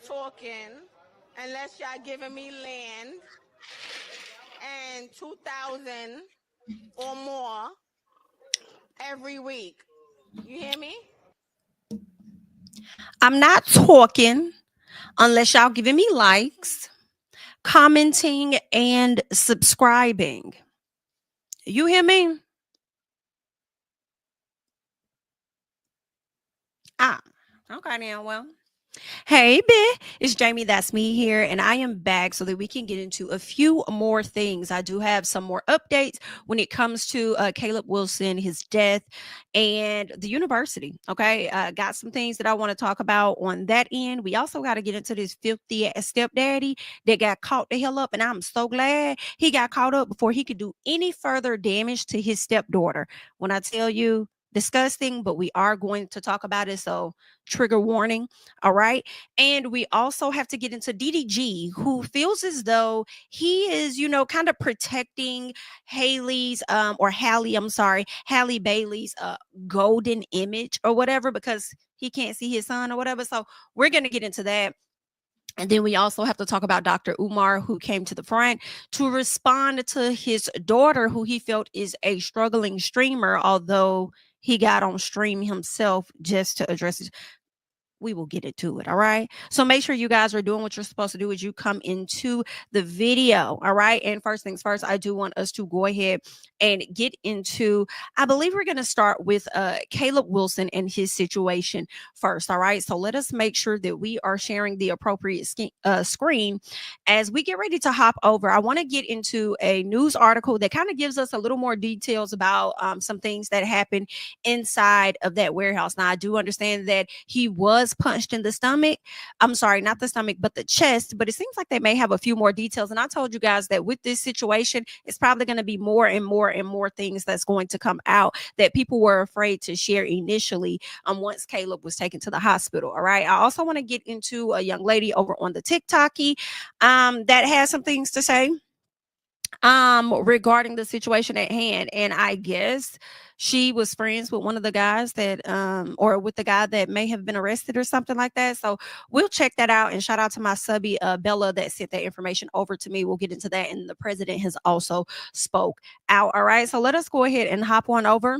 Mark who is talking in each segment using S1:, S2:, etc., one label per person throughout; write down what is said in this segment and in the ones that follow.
S1: talking unless y'all giving me land and 2,000 or more every week. You hear me?
S2: I'm not talking unless y'all giving me likes, commenting, and subscribing. You hear me? Okay then. Well, hey, it's JamiThatsMe here, and I am back so that we can get into a few more things. I do have some more updates when it comes to Caleb Wilson, his death, and the university. Okay, got some things that I want to talk about on that end. We also got to get into this filthy stepdaddy that got caught the hell up, and I'm so glad he got caught up before he could do any further damage to his stepdaughter. When I tell you, disgusting, but we are going to talk about it. So trigger warning. All right. And we also have to get into DDG, who feels as though he is, kind of protecting Halle, Halle Bailey's golden image or whatever, because he can't see his son or whatever. So we're going to get into that. And then we also have to talk about Dr. Umar, who came to the front to respond to his daughter, who he felt is a struggling streamer, although he got on stream himself just to address it. We will get into it. All right. So make sure you guys are doing what you're supposed to do as you come into the video. All right. And first things first, I do want us to go ahead and get into, I believe we're going to start with Caleb Wilson and his situation first. All right. So let us make sure that we are sharing the appropriate screen as we get ready to hop over. I want to get into a news article that kind of gives us a little more details about some things that happened inside of that warehouse. Now, I do understand that he was punched in the stomach. I'm sorry, not the stomach, but the chest. But it seems like they may have a few more details. And I told you guys that with this situation, it's probably going to be more and more and more things that's going to come out that people were afraid to share initially once Caleb was taken to the hospital. All right. I also want to get into a young lady over on the TikToky that has some things to say regarding the situation at hand. And I guess she was friends with one of the guys that or with the guy that may have been arrested or something like that. So we'll check that out. And shout out to my subby Bella that sent that information over to me. We'll get into that. And the president has also spoke out. All right, so let us go ahead and hop on over.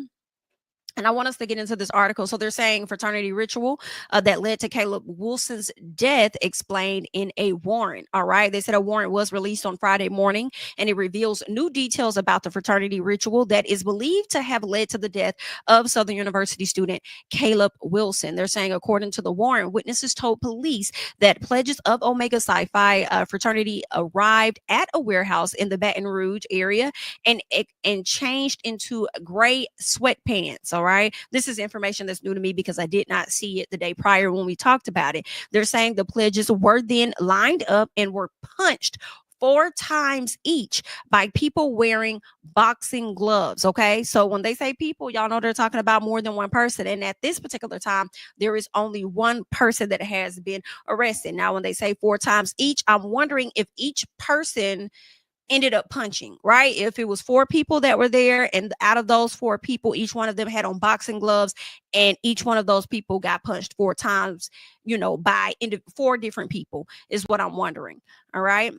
S2: And I want us to get into this article. So they're saying fraternity ritual that led to Caleb Wilson's death explained in a warrant. All right. They said a warrant was released on Friday morning, and it reveals new details about the fraternity ritual that is believed to have led to the death of Southern University student Caleb Wilson. They're saying, according to the warrant, witnesses told police that pledges of Omega Psi Phi fraternity arrived at a warehouse in the Baton Rouge area and changed into gray sweatpants. All right. This is information that's new to me because I did not see it the day prior when we talked about it. They're saying the pledges were then lined up and were punched 4 times each by people wearing boxing gloves. Okay. So when they say people, y'all know they're talking about more than one person. And at this particular time, there is only one person that has been arrested. Now, when they say 4 times each, I'm wondering if each person ended up punching, right? If it was 4 people that were there, and out of those 4 people, each one of them had on boxing gloves, and each one of those people got punched 4 times, by 4 different people is what I'm wondering. All right.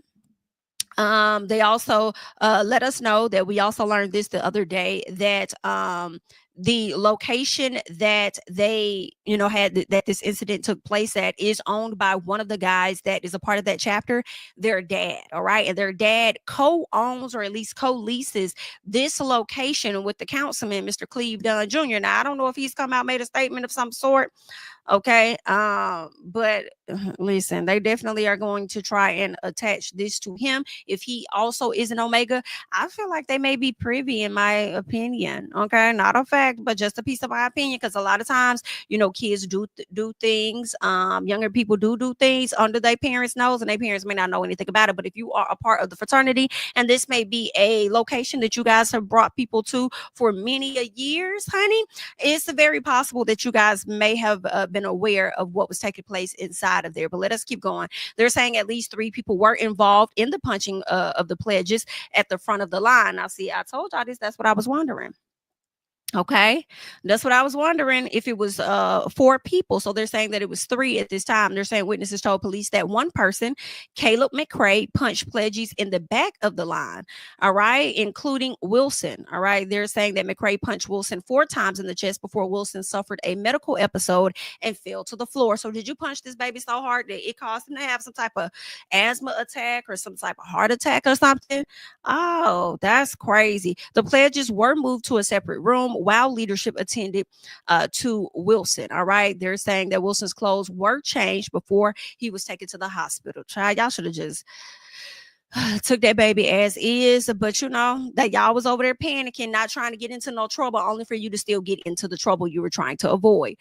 S2: They also let us know that we also learned this the other day that the location that they had that this incident took place at is owned by one of the guys that is a part of that chapter, their dad. All right. And their dad co-owns or at least co-leases this location with the councilman, Mr. Cleve Dunn Jr. Now, I don't know if he's come out, made a statement of some sort. Okay. But listen, they definitely are going to try and attach this to him. If he also is an Omega, I feel like they may be privy, in my opinion. Okay. Not a fact, but just a piece of my opinion. Because a lot of times, kids do things. Younger people do things under their parents' nose, and their parents may not know anything about it. But if you are a part of the fraternity, and this may be a location that you guys have brought people to for many years, honey, it's very possible that you guys may have been aware of what was taking place inside of there. But let us keep going. They're saying at least 3 people were involved in the punching of the pledges at the front of the line. Now, see, I told y'all this. That's what I was wondering. Okay, that's what I was wondering, if it was 4 people. So they're saying that it was 3 at this time. They're saying witnesses told police that one person, Caleb McCray, punched pledges in the back of the line. All right, including Wilson. All right, they're saying that McCray punched Wilson 4 times in the chest before Wilson suffered a medical episode and fell to the floor. So did you punch this baby so hard that it caused him to have some type of asthma attack or some type of heart attack or something? Oh, that's crazy. The pledges were moved to a separate room while leadership attended to Wilson. All right. They're saying that Wilson's clothes were changed before he was taken to the hospital. Child, y'all should have just took that baby as is, but you know that y'all was over there panicking, not trying to get into no trouble, only for you to still get into the trouble you were trying to avoid.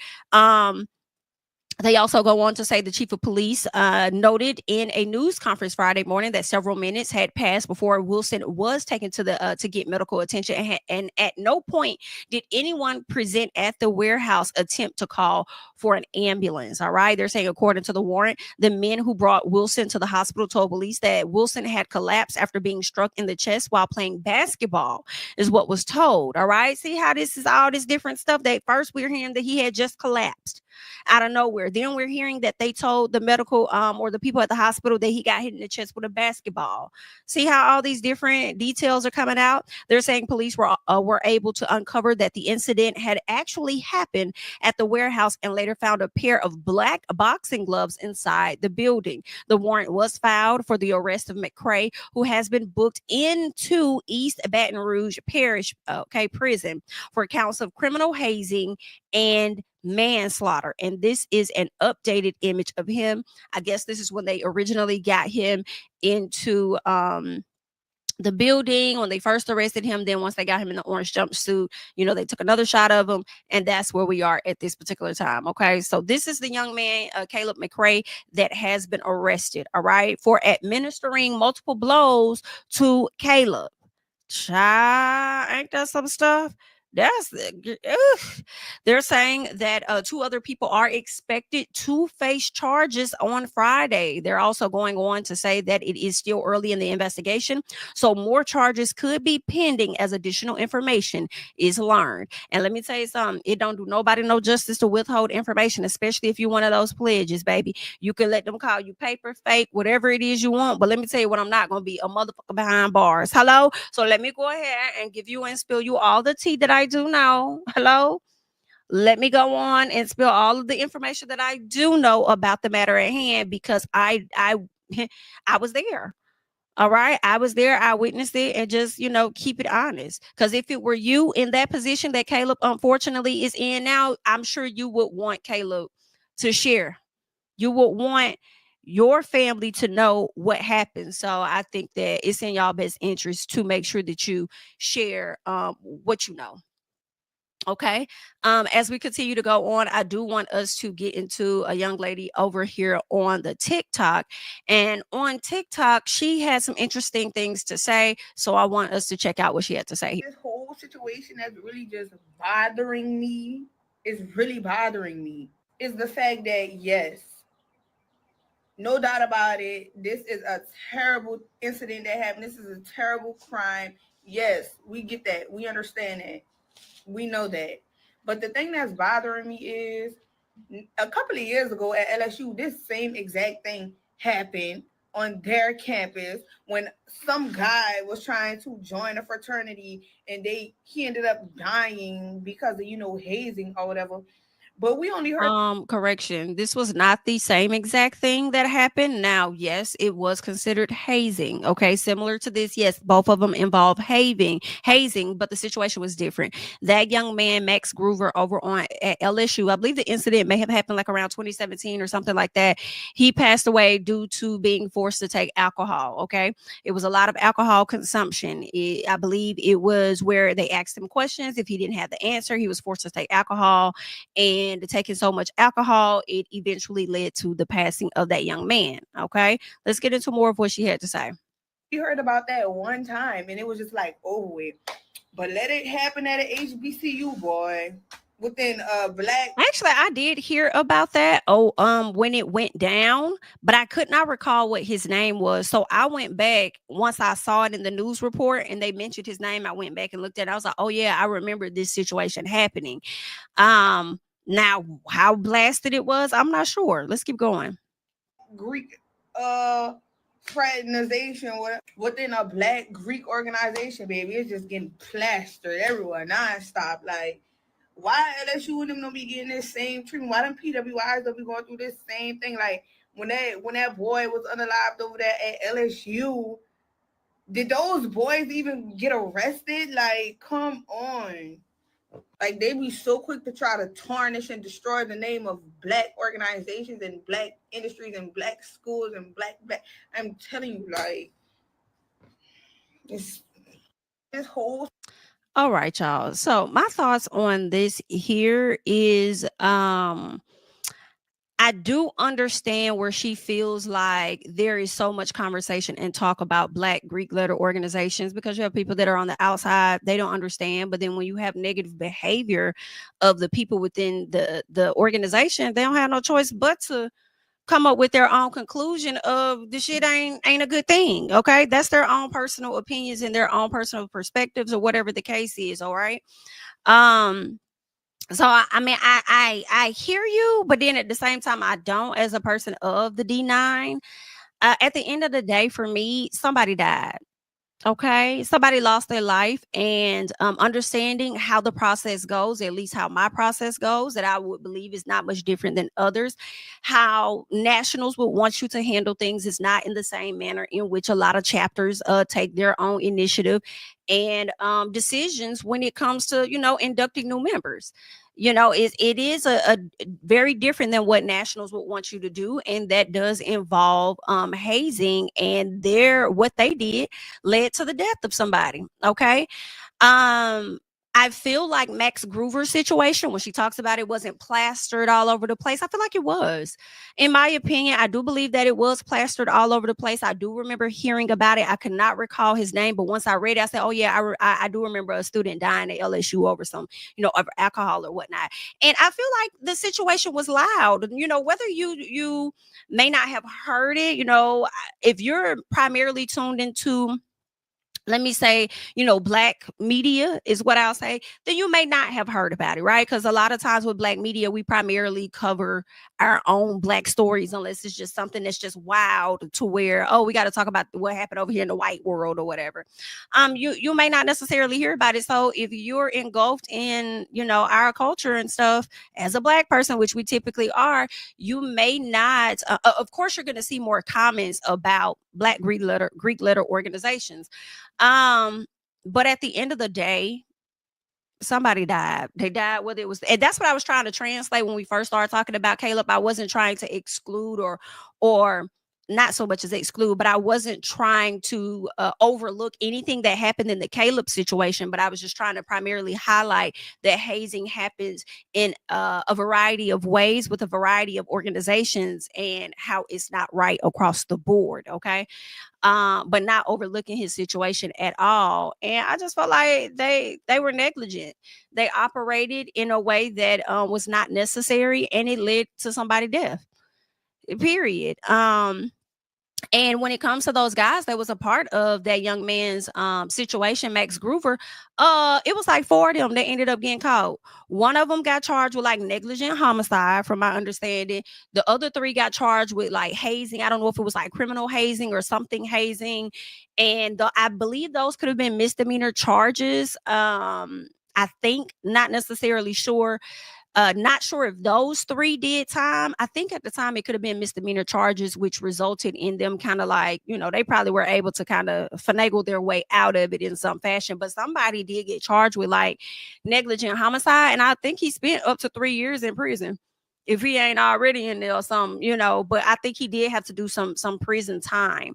S2: They also go on to say the chief of police noted in a news conference Friday morning that several minutes had passed before Wilson was taken to the to get medical attention, and at no point did anyone present at the warehouse attempt to call for an ambulance. All right, they're saying according to the warrant, the men who brought Wilson to the hospital told police that Wilson had collapsed after being struck in the chest while playing basketball, is what was told. All right, see how this is all this different stuff. That first we're hearing that he had just collapsed out of nowhere. Then we're hearing that they told the medical or the people at the hospital that he got hit in the chest with a basketball. See how all these different details are coming out? They're saying police were able to uncover that the incident had actually happened at the warehouse and later found a pair of black boxing gloves inside the building. The warrant was filed for the arrest of McCray, who has been booked into East Baton Rouge Parish prison for counts of criminal hazing and manslaughter. And this is an updated image of him. I guess this is when they originally got him into the building when they first arrested him. Then once they got him in the orange jumpsuit, you know, they took another shot of him, and that's where we are at this particular time. Okay, so this is the young man, Caleb McCray, that has been arrested, all right, for administering multiple blows to Caleb. Child, ain't that some stuff? That's they're saying that 2 other people are expected to face charges on Friday. They're also going on to say that it is still early in the investigation, so more charges could be pending as additional information is learned. And let me tell you something, it don't do nobody no justice to withhold information, especially if you're one of those pledges, baby. You can let them call you paper, fake, whatever it is you want, but let me tell you what, I'm not going to be a motherfucker behind bars. Hello? So let me go ahead and give you and spill you all the tea that I do know. Hello? Let me go on and spill all of the information that I do know about the matter at hand, because I was there. All right. I was there. I witnessed it, and just, you know, keep it honest. Because if it were you in that position that Caleb unfortunately is in now, I'm sure you would want Caleb to share. You would want your family to know what happened. So I think that it's in y'all best interest to make sure that you share what you know. Okay. As we continue to go on, I do want us to get into a young lady over here on the TikTok. And on TikTok, she had some interesting things to say. So I want us to check out what she had to say.
S3: This whole situation that's really just bothering me, is really bothering me, is the fact that, yes, no doubt about it, this is a terrible incident that happened. This is a terrible crime. Yes, we get that. We understand that. We know that. But the thing that's bothering me is, a couple of years ago at LSU, this same exact thing happened on their campus when some guy was trying to join a fraternity, and he ended up dying because of, hazing or whatever. But we only heard
S2: Correction. This was not the same exact thing that happened. Now, yes, it was considered hazing. Okay, similar to this. Yes, both of them involve hazing, but the situation was different. That young man, Max Groover, over at LSU, I believe the incident may have happened like around 2017 or something like that. He passed away due to being forced to take alcohol. Okay, it was a lot of alcohol consumption. I believe it was where they asked him questions. If he didn't have the answer, he was forced to take alcohol, and taking so much alcohol, it eventually led to the passing of that young man. Okay, let's get into more of what she had to say.
S3: We heard about that one time, and it was just like over with. But let it happen at an HBCU, boy. within black.
S2: Actually, I did hear about that. When it went down, but I could not recall what his name was. So I went back once I saw it in the news report and they mentioned his name. I went back and looked at it. I was like, oh yeah, I remember this situation happening. Now how blasted it was, I'm not sure. Let's keep going.
S3: Greek fraternization within a black Greek organization, baby. It's just getting plastered everywhere nonstop. Like, why LSU and them don't be getting this same treatment? Why them PWIs don't be going through this same thing? Like when that boy was unalived over there at LSU, did those boys even get arrested? Like, come on. Like, they be so quick to try to tarnish and destroy the name of black organizations and black industries and black schools and black. I'm telling you, like, this whole.
S2: All right, y'all. So my thoughts on this here is I do understand where she feels like there is so much conversation and talk about black Greek letter organizations because you have people that are on the outside, they don't understand. But then when you have negative behavior of the people within the organization, they don't have no choice but to come up with their own conclusion of the shit ain't a good thing. Okay. That's their own personal opinions and their own personal perspectives or whatever the case is. All right. So I mean, I hear you, but then at the same time, I don't. As a person of the D9, at the end of the day, for me, somebody died. Okay, somebody lost their life, and understanding how the process goes, at least how my process goes, that I would believe is not much different than others. How nationals would want you to handle things is not in the same manner in which a lot of chapters take their own initiative and decisions when it comes to, you know, inducting new members. You know, it is a very different than what nationals would want you to do, and that does involve hazing, and what they did led to the death of somebody. Okay. I feel like Max Groover's situation, when she talks about it wasn't plastered all over the place, I feel like it was. In my opinion, I do believe that it was plastered all over the place. I do remember hearing about it. I could not recall his name, but once I read it, I said, oh yeah, I do remember a student dying at LSU over some, you know, over alcohol or whatnot. And I feel like the situation was loud. You know, whether you may not have heard it, you know, if you're primarily tuned into, let me say, you know, black media is what I'll say, then you may not have heard about it, right? Because a lot of times with black media, we primarily cover our own black stories, unless it's just something that's just wild to where, oh, we got to talk about what happened over here in the white world or whatever. You may not necessarily hear about it. So if you're engulfed in, you know, our culture and stuff as a black person, which we typically are, you may not, of course, you're going to see more comments about black Greek letter organizations. But at the end of the day, somebody died. They died, whether it was, and that's what I was trying to translate when we first started talking about Caleb. I wasn't trying to exclude or not so much as exclude, but I wasn't trying to overlook anything that happened in the Caleb situation. But I was just trying to primarily highlight that hazing happens in a variety of ways with a variety of organizations and how it's not right across the board. Okay. But not overlooking his situation at all. And I just felt like they were negligent. They operated in a way that was not necessary, and it led to somebody's death. Period. And when it comes to those guys that was a part of that young man's situation, Max Groover, it was like 4 of them that ended up getting caught. One of them got charged with like negligent homicide, from my understanding. The other 3 got charged with like hazing. I don't know if it was like criminal hazing or something hazing. And I believe those could have been misdemeanor charges. I think, not necessarily sure. Not sure if those 3 did time. I think at the time it could have been misdemeanor charges, which resulted in them kind of like, you know, they probably were able to kind of finagle their way out of it in some fashion. But somebody did get charged with like negligent homicide. And I think he spent up to 3 years in prison, if he ain't already in there or something, you know. But I think he did have to do some prison time.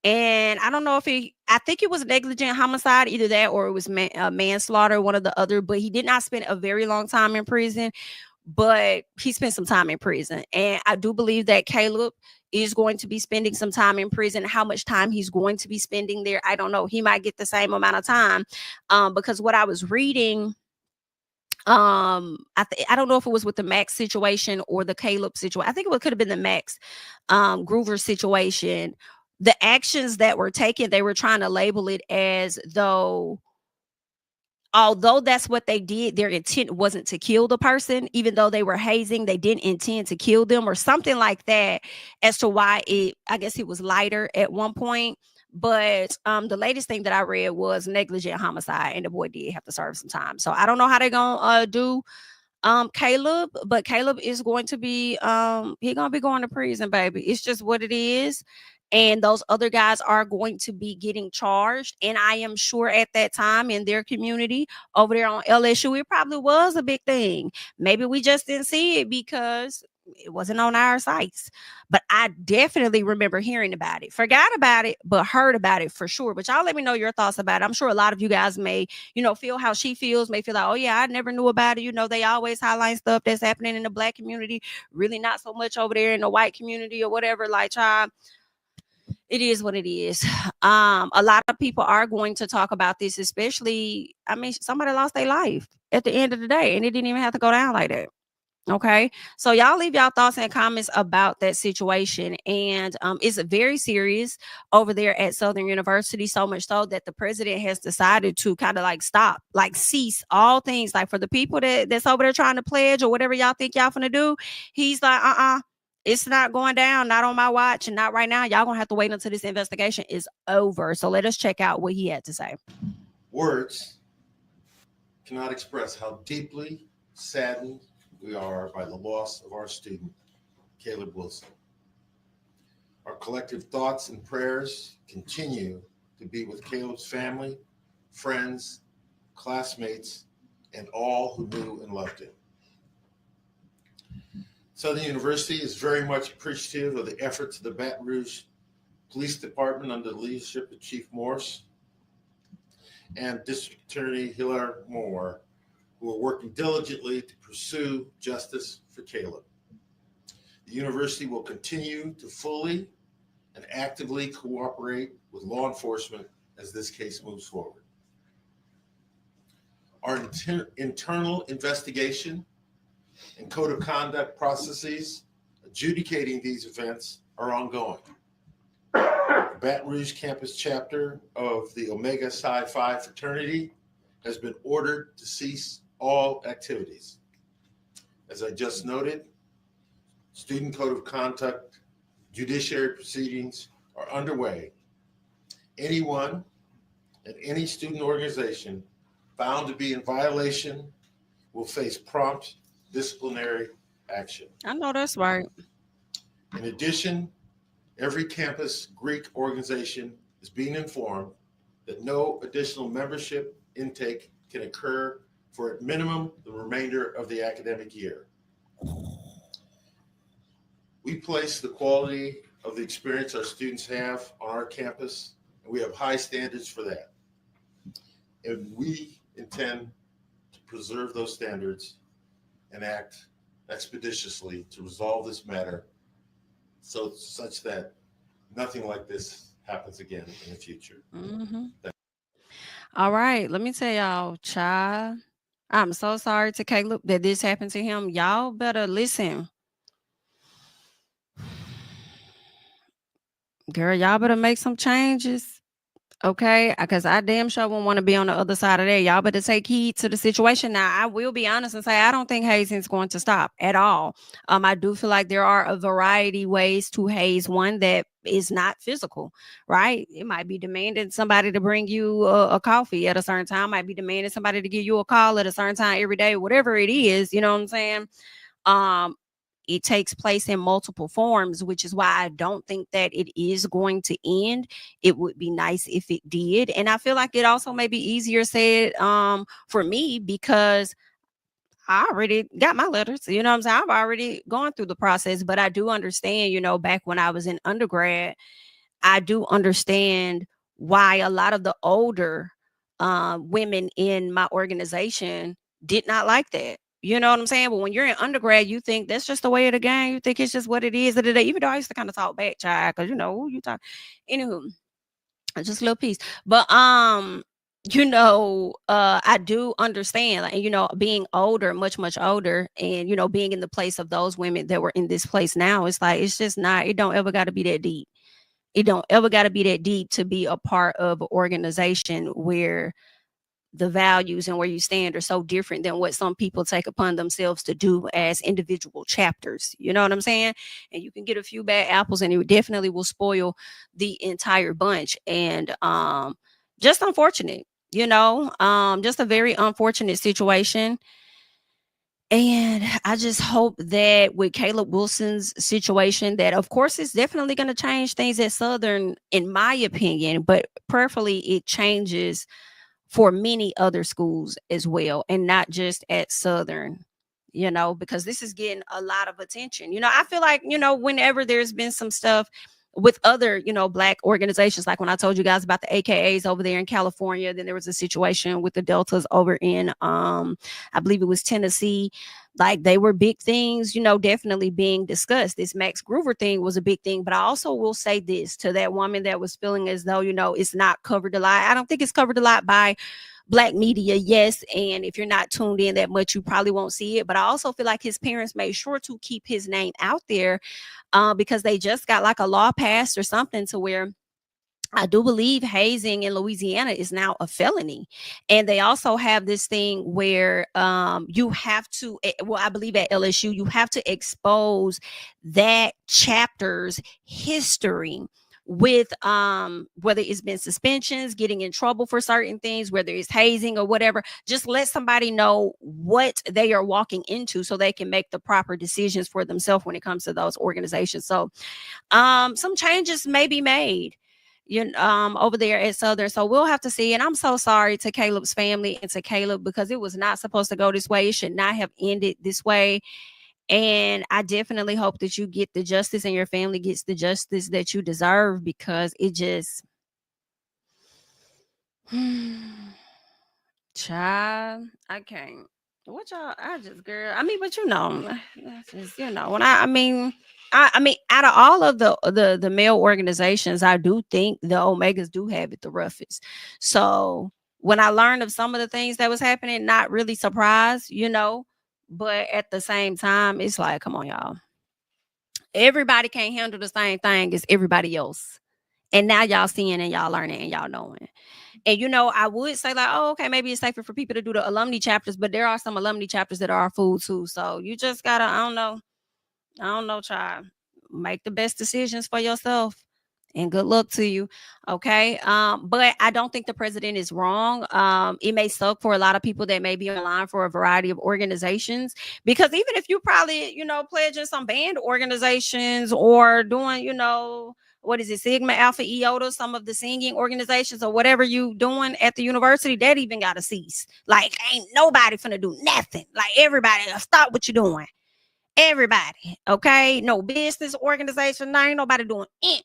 S2: And I don't know if I think it was negligent homicide, either that or it was manslaughter, one or the other, but he did not spend a very long time in prison, but he spent some time in prison. And I do believe that Caleb is going to be spending some time in prison. How much time he's going to be spending there, I don't know. He might get the same amount of time, because what I was reading I don't know if it was with the Max situation or the Caleb situation. I think it could have been the Max Groover situation. The actions that were taken, they were trying to label it as though, although that's what they did, their intent wasn't to kill the person. Even though they were hazing, they didn't intend to kill them or something like that, as to why I guess it was lighter at one point. But the latest thing that I read was negligent homicide, and the boy did have to serve some time. So I don't know how they're gonna do Caleb, but Caleb is going to be he gonna be going to prison, baby. It's just what it is. And those other guys are going to be getting charged. And I am sure at that time in their community over there on LSU, it probably was a big thing. Maybe we just didn't see it because it wasn't on our sites. But I definitely remember hearing about it. Forgot about it, but heard about it for sure. But y'all let me know your thoughts about it. I'm sure a lot of you guys may, feel how she feels, may feel like, oh yeah, I never knew about it. They always highlight stuff that's happening in the Black community, really not so much over there in the white community or whatever. Like, child, it is what it is. A lot of people are going to talk about this, especially, somebody lost their life at the end of the day, and it didn't even have to go down like that. Okay, so y'all leave y'all thoughts and comments about that situation. And it's very serious over there at Southern University, so much so that the president has decided to kind of like stop, like cease all things. Like, for the people that's over there trying to pledge or whatever y'all think y'all finna do, he's like, it's not going down, not on my watch, and not right now. Y'all gonna have to wait until this investigation is over. So let us check out what he had to say.
S4: Words cannot express how deeply saddened we are by the loss of our student, Caleb Wilson. Our collective thoughts and prayers continue to be with Caleb's family, friends, classmates, and all who knew and loved him. Southern University is very much appreciative of the efforts of the Baton Rouge Police Department under the leadership of Chief Morse and District Attorney Hilaire Moore, who are working diligently to pursue justice for Caleb. The university will continue to fully and actively cooperate with law enforcement as this case moves forward. Our internal investigation and code of conduct processes adjudicating these events are ongoing. The Baton Rouge campus chapter of the Omega Psi Phi fraternity has been ordered to cease all activities. As I just noted, student code of conduct, judiciary proceedings are underway. Anyone and any student organization found to be in violation will face prompt disciplinary action.
S2: I know that's right.
S4: In addition, every campus Greek organization is being informed that no additional membership intake can occur for at minimum the remainder of the academic year. We place the quality of the experience our students have on our campus, and we have high standards for that. And we intend to preserve those standards and act expeditiously to resolve this matter such that nothing like this happens again in the future.
S2: Mm-hmm. All right, let me tell y'all, child, I'm so sorry to Caleb that this happened to him. Y'all better listen. Girl, y'all better make some changes. Okay, because I damn sure won't want to be on the other side of that. Y'all better take heed to the situation. Now, I will be honest and say I don't think hazing is going to stop at all. I do feel like there are a variety ways to haze. One that is not physical, right? It might be demanding somebody to bring you a coffee at a certain time. Might be demanding somebody to give you a call at a certain time every day. Whatever it is, you know what I'm saying? It takes place in multiple forms, which is why I don't think that it is going to end. It would be nice if it did. And I feel like it also may be easier said for me because I already got my letters. You know what I'm saying? I've already gone through the process, but I do understand, back when I was in undergrad, I do understand why a lot of the older women in my organization did not like that. You know what I'm saying? But when you're in undergrad, you think that's just the way of the game. You think it's just what it is. Even though I used to kind of talk back, child, because who you talk. Anywho, just a little piece. But I do understand, like, being older, much, much older, and, being in the place of those women that were in this place now, it's like, it's just not, it don't ever got to be that deep. It don't ever got to be that deep to be a part of an organization where the values and where you stand are so different than what some people take upon themselves to do as individual chapters. You know what I'm saying? And you can get a few bad apples and it definitely will spoil the entire bunch. And just unfortunate, just a very unfortunate situation. And I just hope that with Caleb Wilson's situation, that of course it's definitely going to change things at Southern, in my opinion, but prayerfully it changes for many other schools as well, and not just at Southern, because this is getting a lot of attention. I feel like, whenever there's been some stuff with other, Black organizations, like when I told you guys about the AKAs over there in California, then there was a situation with the Deltas over in, I believe it was Tennessee. Like, they were big things, definitely being discussed. This Max Groover thing was a big thing. But I also will say this to that woman that was feeling as though, it's not covered a lot. I don't think it's covered a lot by Black media, yes. And if you're not tuned in that much, you probably won't see it. But I also feel like his parents made sure to keep his name out there because they just got like a law passed or something to where I do believe hazing in Louisiana is now a felony. And they also have this thing where you have to, I believe at LSU, you have to expose that chapter's history with whether it's been suspensions, getting in trouble for certain things, whether it's hazing or whatever. Just let somebody know what they are walking into so they can make the proper decisions for themselves when it comes to those organizations. So some changes may be made over there at Southern. So we'll have to see. And I'm so sorry to Caleb's family and to Caleb, because it was not supposed to go this way. It should not have ended this way. And I definitely hope that you get the justice and your family gets the justice that you deserve, because it just, child, I can't. What y'all? I just, girl. I mean, but that's just, when I mean, out of all of the male organizations, I do think the Omegas do have it the roughest. So when I learned of some of the things that was happening, not really surprised, but at the same time, it's like, come on, y'all. Everybody can't handle the same thing as everybody else. And now y'all seeing and y'all learning and y'all knowing. And, I would say like, oh, okay, maybe it's safer for people to do the alumni chapters, but there are some alumni chapters that are food too. So you just gotta, I don't know, child. Make the best decisions for yourself. And good luck to you. Okay. But I don't think the president is wrong. It may suck for a lot of people that may be online for a variety of organizations, because even if you probably, pledging some band organizations or doing, what is it, Sigma Alpha Iota, some of the singing organizations or whatever you doing at the university, that even got to cease. Like, ain't nobody finna do nothing. Like, everybody stop what you're doing. Everybody. Okay. No business organization. No, ain't nobody doing it.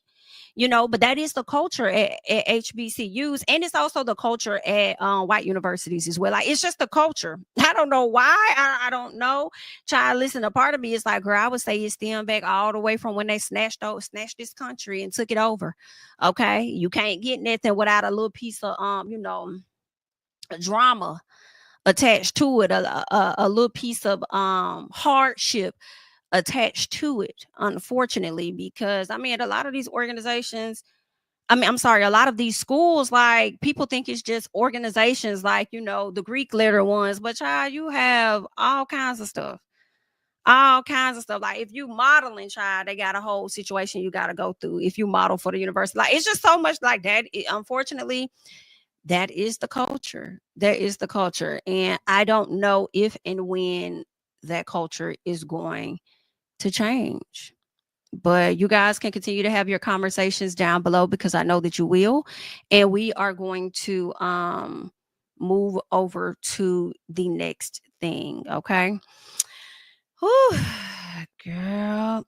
S2: But that is the culture at HBCUs, and it's also the culture at white universities as well. Like, it's just the culture. I don't know why. I don't know. Child, listen, a part of me is like, girl, I would say it stemmed back all the way from when they snatched this country and took it over. Okay, you can't get nothing without a little piece of drama attached to it, a little piece of hardship attached to it, unfortunately, because a lot of these organizations, I'm sorry, a lot of these schools, like, people think it's just organizations like, the Greek letter ones, but child, you have all kinds of stuff. Like, if you modeling, child, they got a whole situation you got to go through. If you model for the university, like, it's just so much like that. Unfortunately, that is the culture. That is the culture. And I don't know if and when that culture is going to change. But you guys can continue to have your conversations down below, because I know that you will. And we are going to move over to the next thing. Okay. Whew, girl.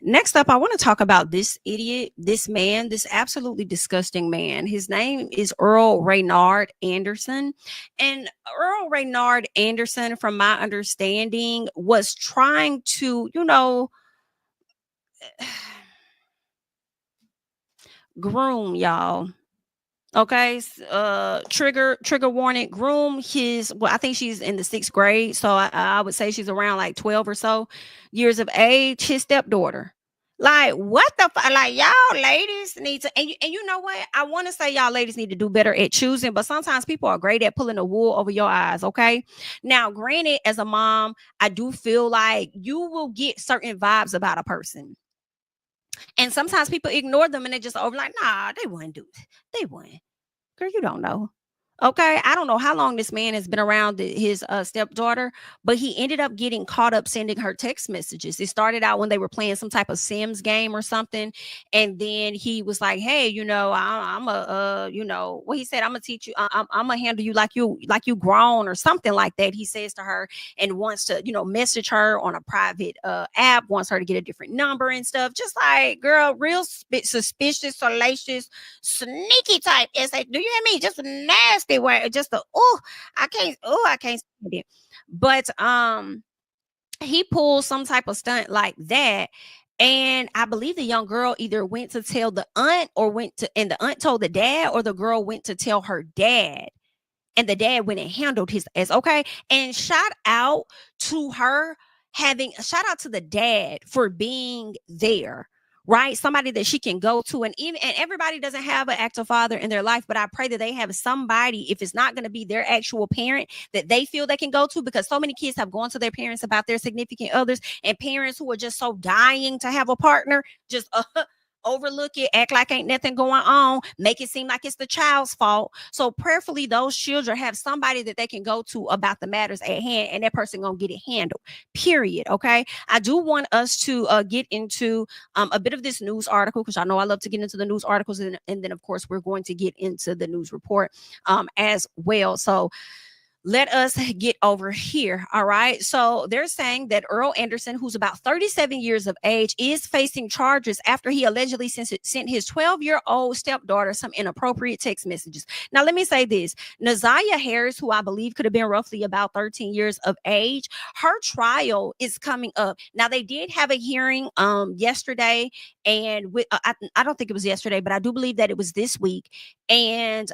S2: Next up, I want to talk about this idiot, this man, this absolutely disgusting man. His name is Earl Raynard Anderson. And Earl Raynard Anderson, from my understanding, was trying to, groom, y'all. Okay, trigger warning. Groom his. Well, I think she's in the 6th grade, so I would say she's around like 12 or so years of age. His stepdaughter. Like, what the like, y'all ladies need to, and you know what? I want to say y'all ladies need to do better at choosing, but sometimes people are great at pulling the wool over your eyes. Okay, now granted, as a mom, I do feel like you will get certain vibes about a person, and sometimes people ignore them and they just over like, nah, they wouldn't do it. They wouldn't. Girl, you don't know. Okay, I don't know how long this man has been around his stepdaughter, but he ended up getting caught up sending her text messages. It started out when they were playing some type of Sims game or something, and then he was like, "Hey, you know, I'm a, you know, what he said, I'm gonna teach you, I'm gonna handle you like you grown or something like that." He says to her and wants to, you know, message her on a private app, wants her to get a different number and stuff. Just like, girl, real suspicious, salacious, sneaky type. It's like, do you hear me? Just nasty. Where just the I can't stand it. But he pulled some type of stunt like that, and I believe the young girl either went to tell the aunt or and the aunt told the dad, or the girl went to tell her dad, and the dad went and handled his ass. Okay, and shout out to the dad for being there. Right, somebody that she can go to, and everybody doesn't have an active father in their life, but I pray that they have somebody, if it's not going to be their actual parent, that they feel they can go to, because so many kids have gone to their parents about their significant others, and parents who are just so dying to have a partner just overlook it, act like ain't nothing going on, make it seem like it's the child's fault. So prayerfully, those children have somebody that they can go to about the matters at hand, and that person gonna get it handled, period. Okay, I do want us to get into a bit of this news article, because I know I love to get into the news articles, and then of course we're going to get into the news report as well. So let us get over here. All right. So they're saying that Earl Anderson, who's about 37 years of age, is facing charges after he allegedly sent his 12-year-old stepdaughter some inappropriate text messages. Now, let me say this. Naziah Harris, who I believe could have been roughly about 13 years of age, her trial is coming up. Now, they did have a hearing yesterday, and I don't think it was yesterday, but I do believe that it was this week. And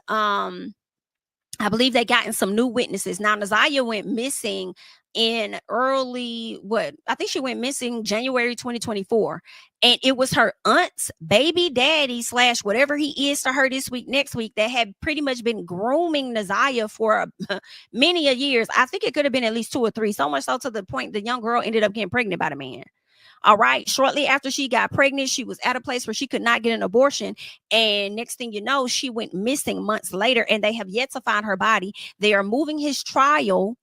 S2: I believe they gotten some new witnesses. Now, Naziah went missing in I think she went missing January 2024. And it was her aunt's baby daddy / whatever he is to her this week, next week, that had pretty much been grooming Naziah for many a years. I think it could have been at least 2 or 3, so much so to the point the young girl ended up getting pregnant by the man. All right. Shortly after she got pregnant, she was at a place where she could not get an abortion. And next thing you know, she went missing months later, and they have yet to find her body. They are moving his trial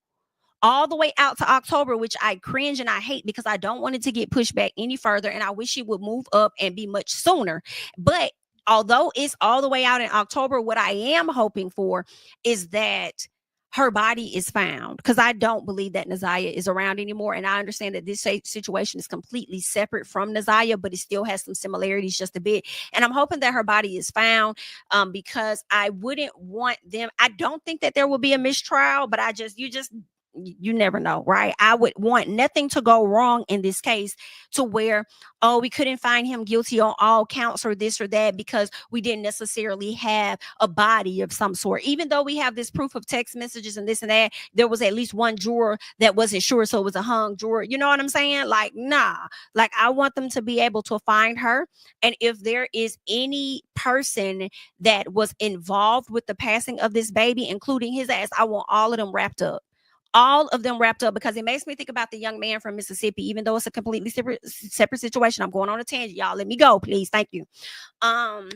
S2: all the way out to October, which I cringe and I hate, because I don't want it to get pushed back any further. And I wish it would move up and be much sooner. But although it's all the way out in October, what I am hoping for is that her body is found, because I don't believe that Naziah is around anymore. And I understand that this situation is completely separate from Naziah, but it still has some similarities just a bit. And I'm hoping that her body is found, because I wouldn't want them. I don't think that there will be a mistrial, but you never know, right? I would want nothing to go wrong in this case to where, we couldn't find him guilty on all counts or this or that, because we didn't necessarily have a body of some sort. Even though we have this proof of text messages and this and that, there was at least one juror that wasn't sure, so it was a hung juror. You know what I'm saying? Like, nah, like I want them to be able to find her. And if there is any person that was involved with the passing of this baby, including his ass, I want all of them wrapped up. All of them wrapped up, because it makes me think about the young man from Mississippi, even though it's a completely separate situation. I'm going on a tangent, y'all. Let me go, please. Thank you. I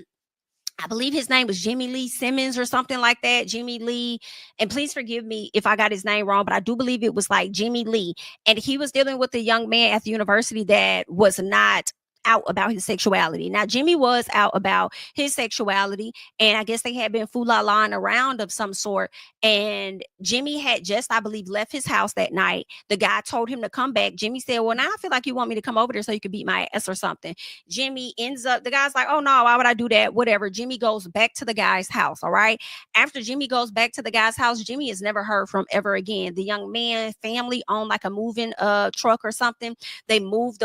S2: believe his name was Jimmy Lee Simmons or something like that. Jimmy Lee. And please forgive me if I got his name wrong, but I do believe it was like Jimmy Lee. And he was dealing with a young man at the university that was not out about his sexuality. Now, Jimmy was out about his sexuality, and I guess they had been foolalahing around of some sort. And Jimmy had just, I believe, left his house that night. The guy told him to come back. Jimmy said, well, now I feel like you want me to come over there so you could beat my ass or something. Jimmy ends up, the guy's like, oh no, why would I do that? Whatever. Jimmy goes back to the guy's house. All right. After Jimmy goes back to the guy's house, Jimmy is never heard from ever again. The young man family owned like a moving truck or something. They moved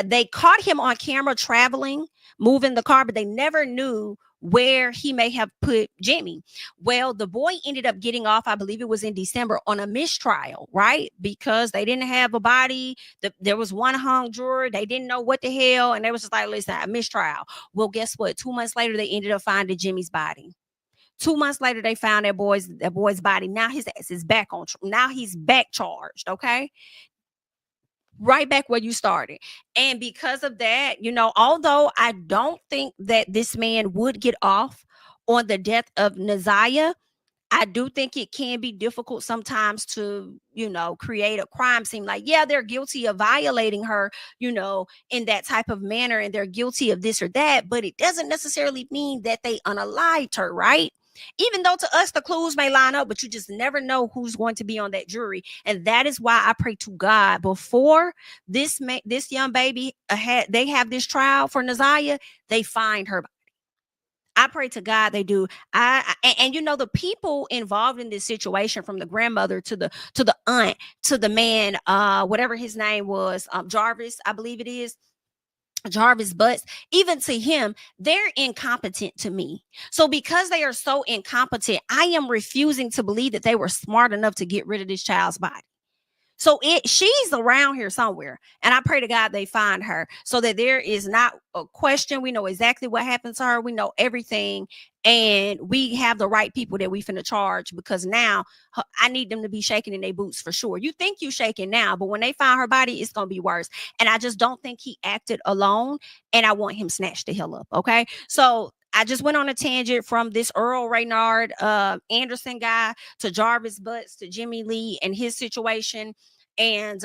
S2: they caught him on camera traveling, moving the car, but they never knew where he may have put Jami. Well, the boy ended up getting off, I believe it was in December, on a mistrial, right? Because they didn't have a body. There was one hung juror. They didn't know what the hell. And they was just like, listen, a mistrial. Well, guess what? 2 months later, they ended up finding Jami's body. 2 months later, they found that boy's body. Now his ass is back on. Now he's back charged. Okay. Right back where you started. And because of that, although I don't think that this man would get off on the death of Naziah, I do think it can be difficult sometimes to, create a crime scene. Like, yeah, they're guilty of violating her, in that type of manner, and they're guilty of this or that, but it doesn't necessarily mean that they unalived her, right? Even though to us the clues may line up, but you just never know who's going to be on that jury. And that is why I pray to God before this young baby they have this trial for Naziah, they find her. I pray to God they do. And the people involved in this situation, from the grandmother to the aunt to the man, whatever his name was, Jarvis, I believe it is. Jarvis Butts, even to him, they're incompetent to me. So because they are so incompetent, I am refusing to believe that they were smart enough to get rid of this child's body. So she's around here somewhere, and I pray to God they find her so that there is not a question. We know exactly what happened to her. We know everything, and we have the right people that we finna charge, because now I need them to be shaking in their boots for sure. You think you shaking now, but when they find her body, it's going to be worse. And I just don't think he acted alone, and I want him snatched the hell up. Okay. So I just went on a tangent from this Earl Raynard Anderson guy to Jarvis Butts to Jimmy Lee and his situation. And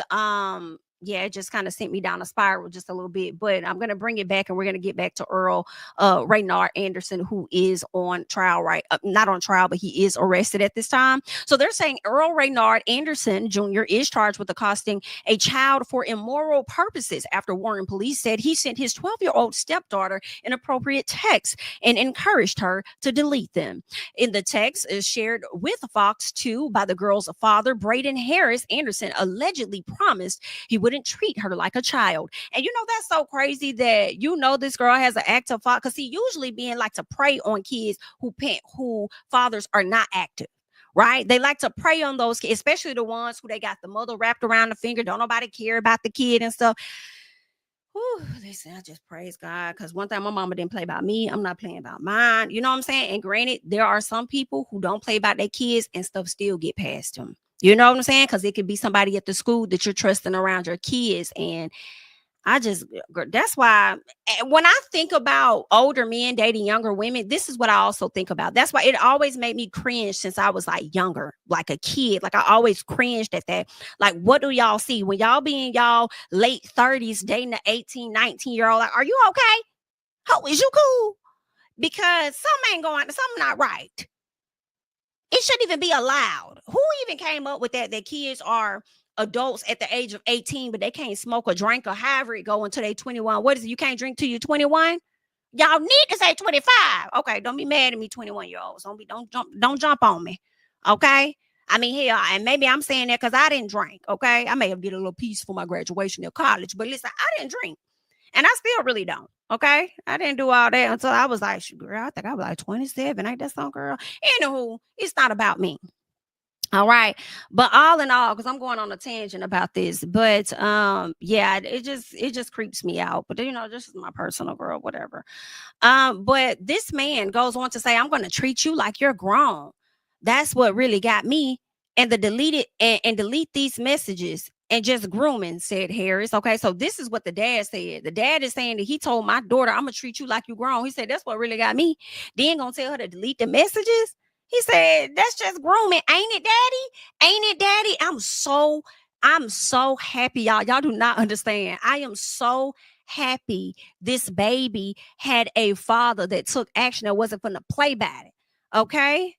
S2: it just kind of sent me down a spiral just a little bit, but I'm going to bring it back, and we're going to get back to Earl Raynard Anderson, who is on trial, right? Not on trial, but he is arrested at this time. So they're saying Earl Raynard Anderson Jr. is charged with accosting a child for immoral purposes after Warren police said he sent his 12-year-old stepdaughter inappropriate texts and encouraged her to delete them. In the text is shared with Fox 2 by the girl's father, Braden Harris. Anderson allegedly promised he wouldn't treat her like a child. And that's so crazy that this girl has an active father, because he usually being like to prey on kids who fathers are not active, right? They like to prey on those kids, especially the ones who they got the mother wrapped around the finger, don't nobody care about the kid and stuff. Whew, listen, I just praise God, because one thing, my mama didn't play about me, I'm not playing about mine. You know what I'm saying? And granted, there are some people who don't play about their kids and stuff still get past them. You know what I'm saying? Because it could be somebody at the school that you're trusting around your kids. And that's why when I think about older men dating younger women, this is what I also think about. That's why it always made me cringe since I was like younger, like a kid. Like I always cringed at that. Like, what do y'all see when y'all be in y'all late 30s dating an 18, 19-year-old? Like, are you okay? How is you cool? Because something ain't going, something not right. It shouldn't even be allowed. Who even came up with that kids are adults at the age of 18, but they can't smoke or drink or however it go until they 21? What is it? You can't drink till you're 21? Y'all need to say 25. Okay, don't be mad at me, 21-year-olds. Don't jump on me. Okay? I mean, hell, and maybe I'm saying that because I didn't drink. Okay? I may have did a little piece for my graduation of college, but listen, I didn't drink. And I still really don't. Okay. I didn't do all that until I was like, girl, I think I was like 27. Ain't that some girl? Anywho, it's not about me. All right. But all in all, because I'm going on a tangent about this, but it just creeps me out. But this is my personal girl, whatever. But this man goes on to say, I'm going to treat you like you're grown. That's what really got me. And delete these messages and just grooming, said Harris. Okay, so this is what the dad said. The dad is saying that he told my daughter, I'm gonna treat you like you grown. He said that's what really got me. Then gonna tell her to delete the messages. He said that's just grooming, ain't it, daddy? Ain't it, daddy? I'm so happy, y'all. Y'all do not understand. I am so happy this baby had a father that took action that wasn't gonna play by it. Okay.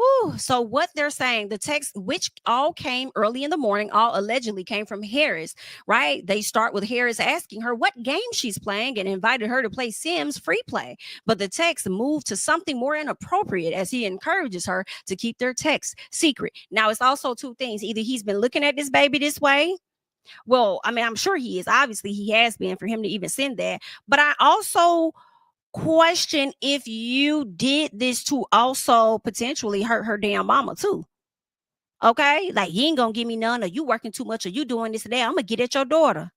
S2: Whew. So what they're saying, the text, which all came early in the morning, all allegedly came from Harris, right? They start with Harris asking her what game she's playing and invited her to play Sims free play. But the text moved to something more inappropriate as he encourages her to keep their text secret. Now, it's also two things. Either he's been looking at this baby this way. Well, I mean, I'm sure he is. Obviously, he has been for him to even send that. But I also question if you did this to also potentially hurt her damn mama too. Okay? Like, you ain't gonna give me none, or you working too much, or you doing this today. I'm gonna get at your daughter.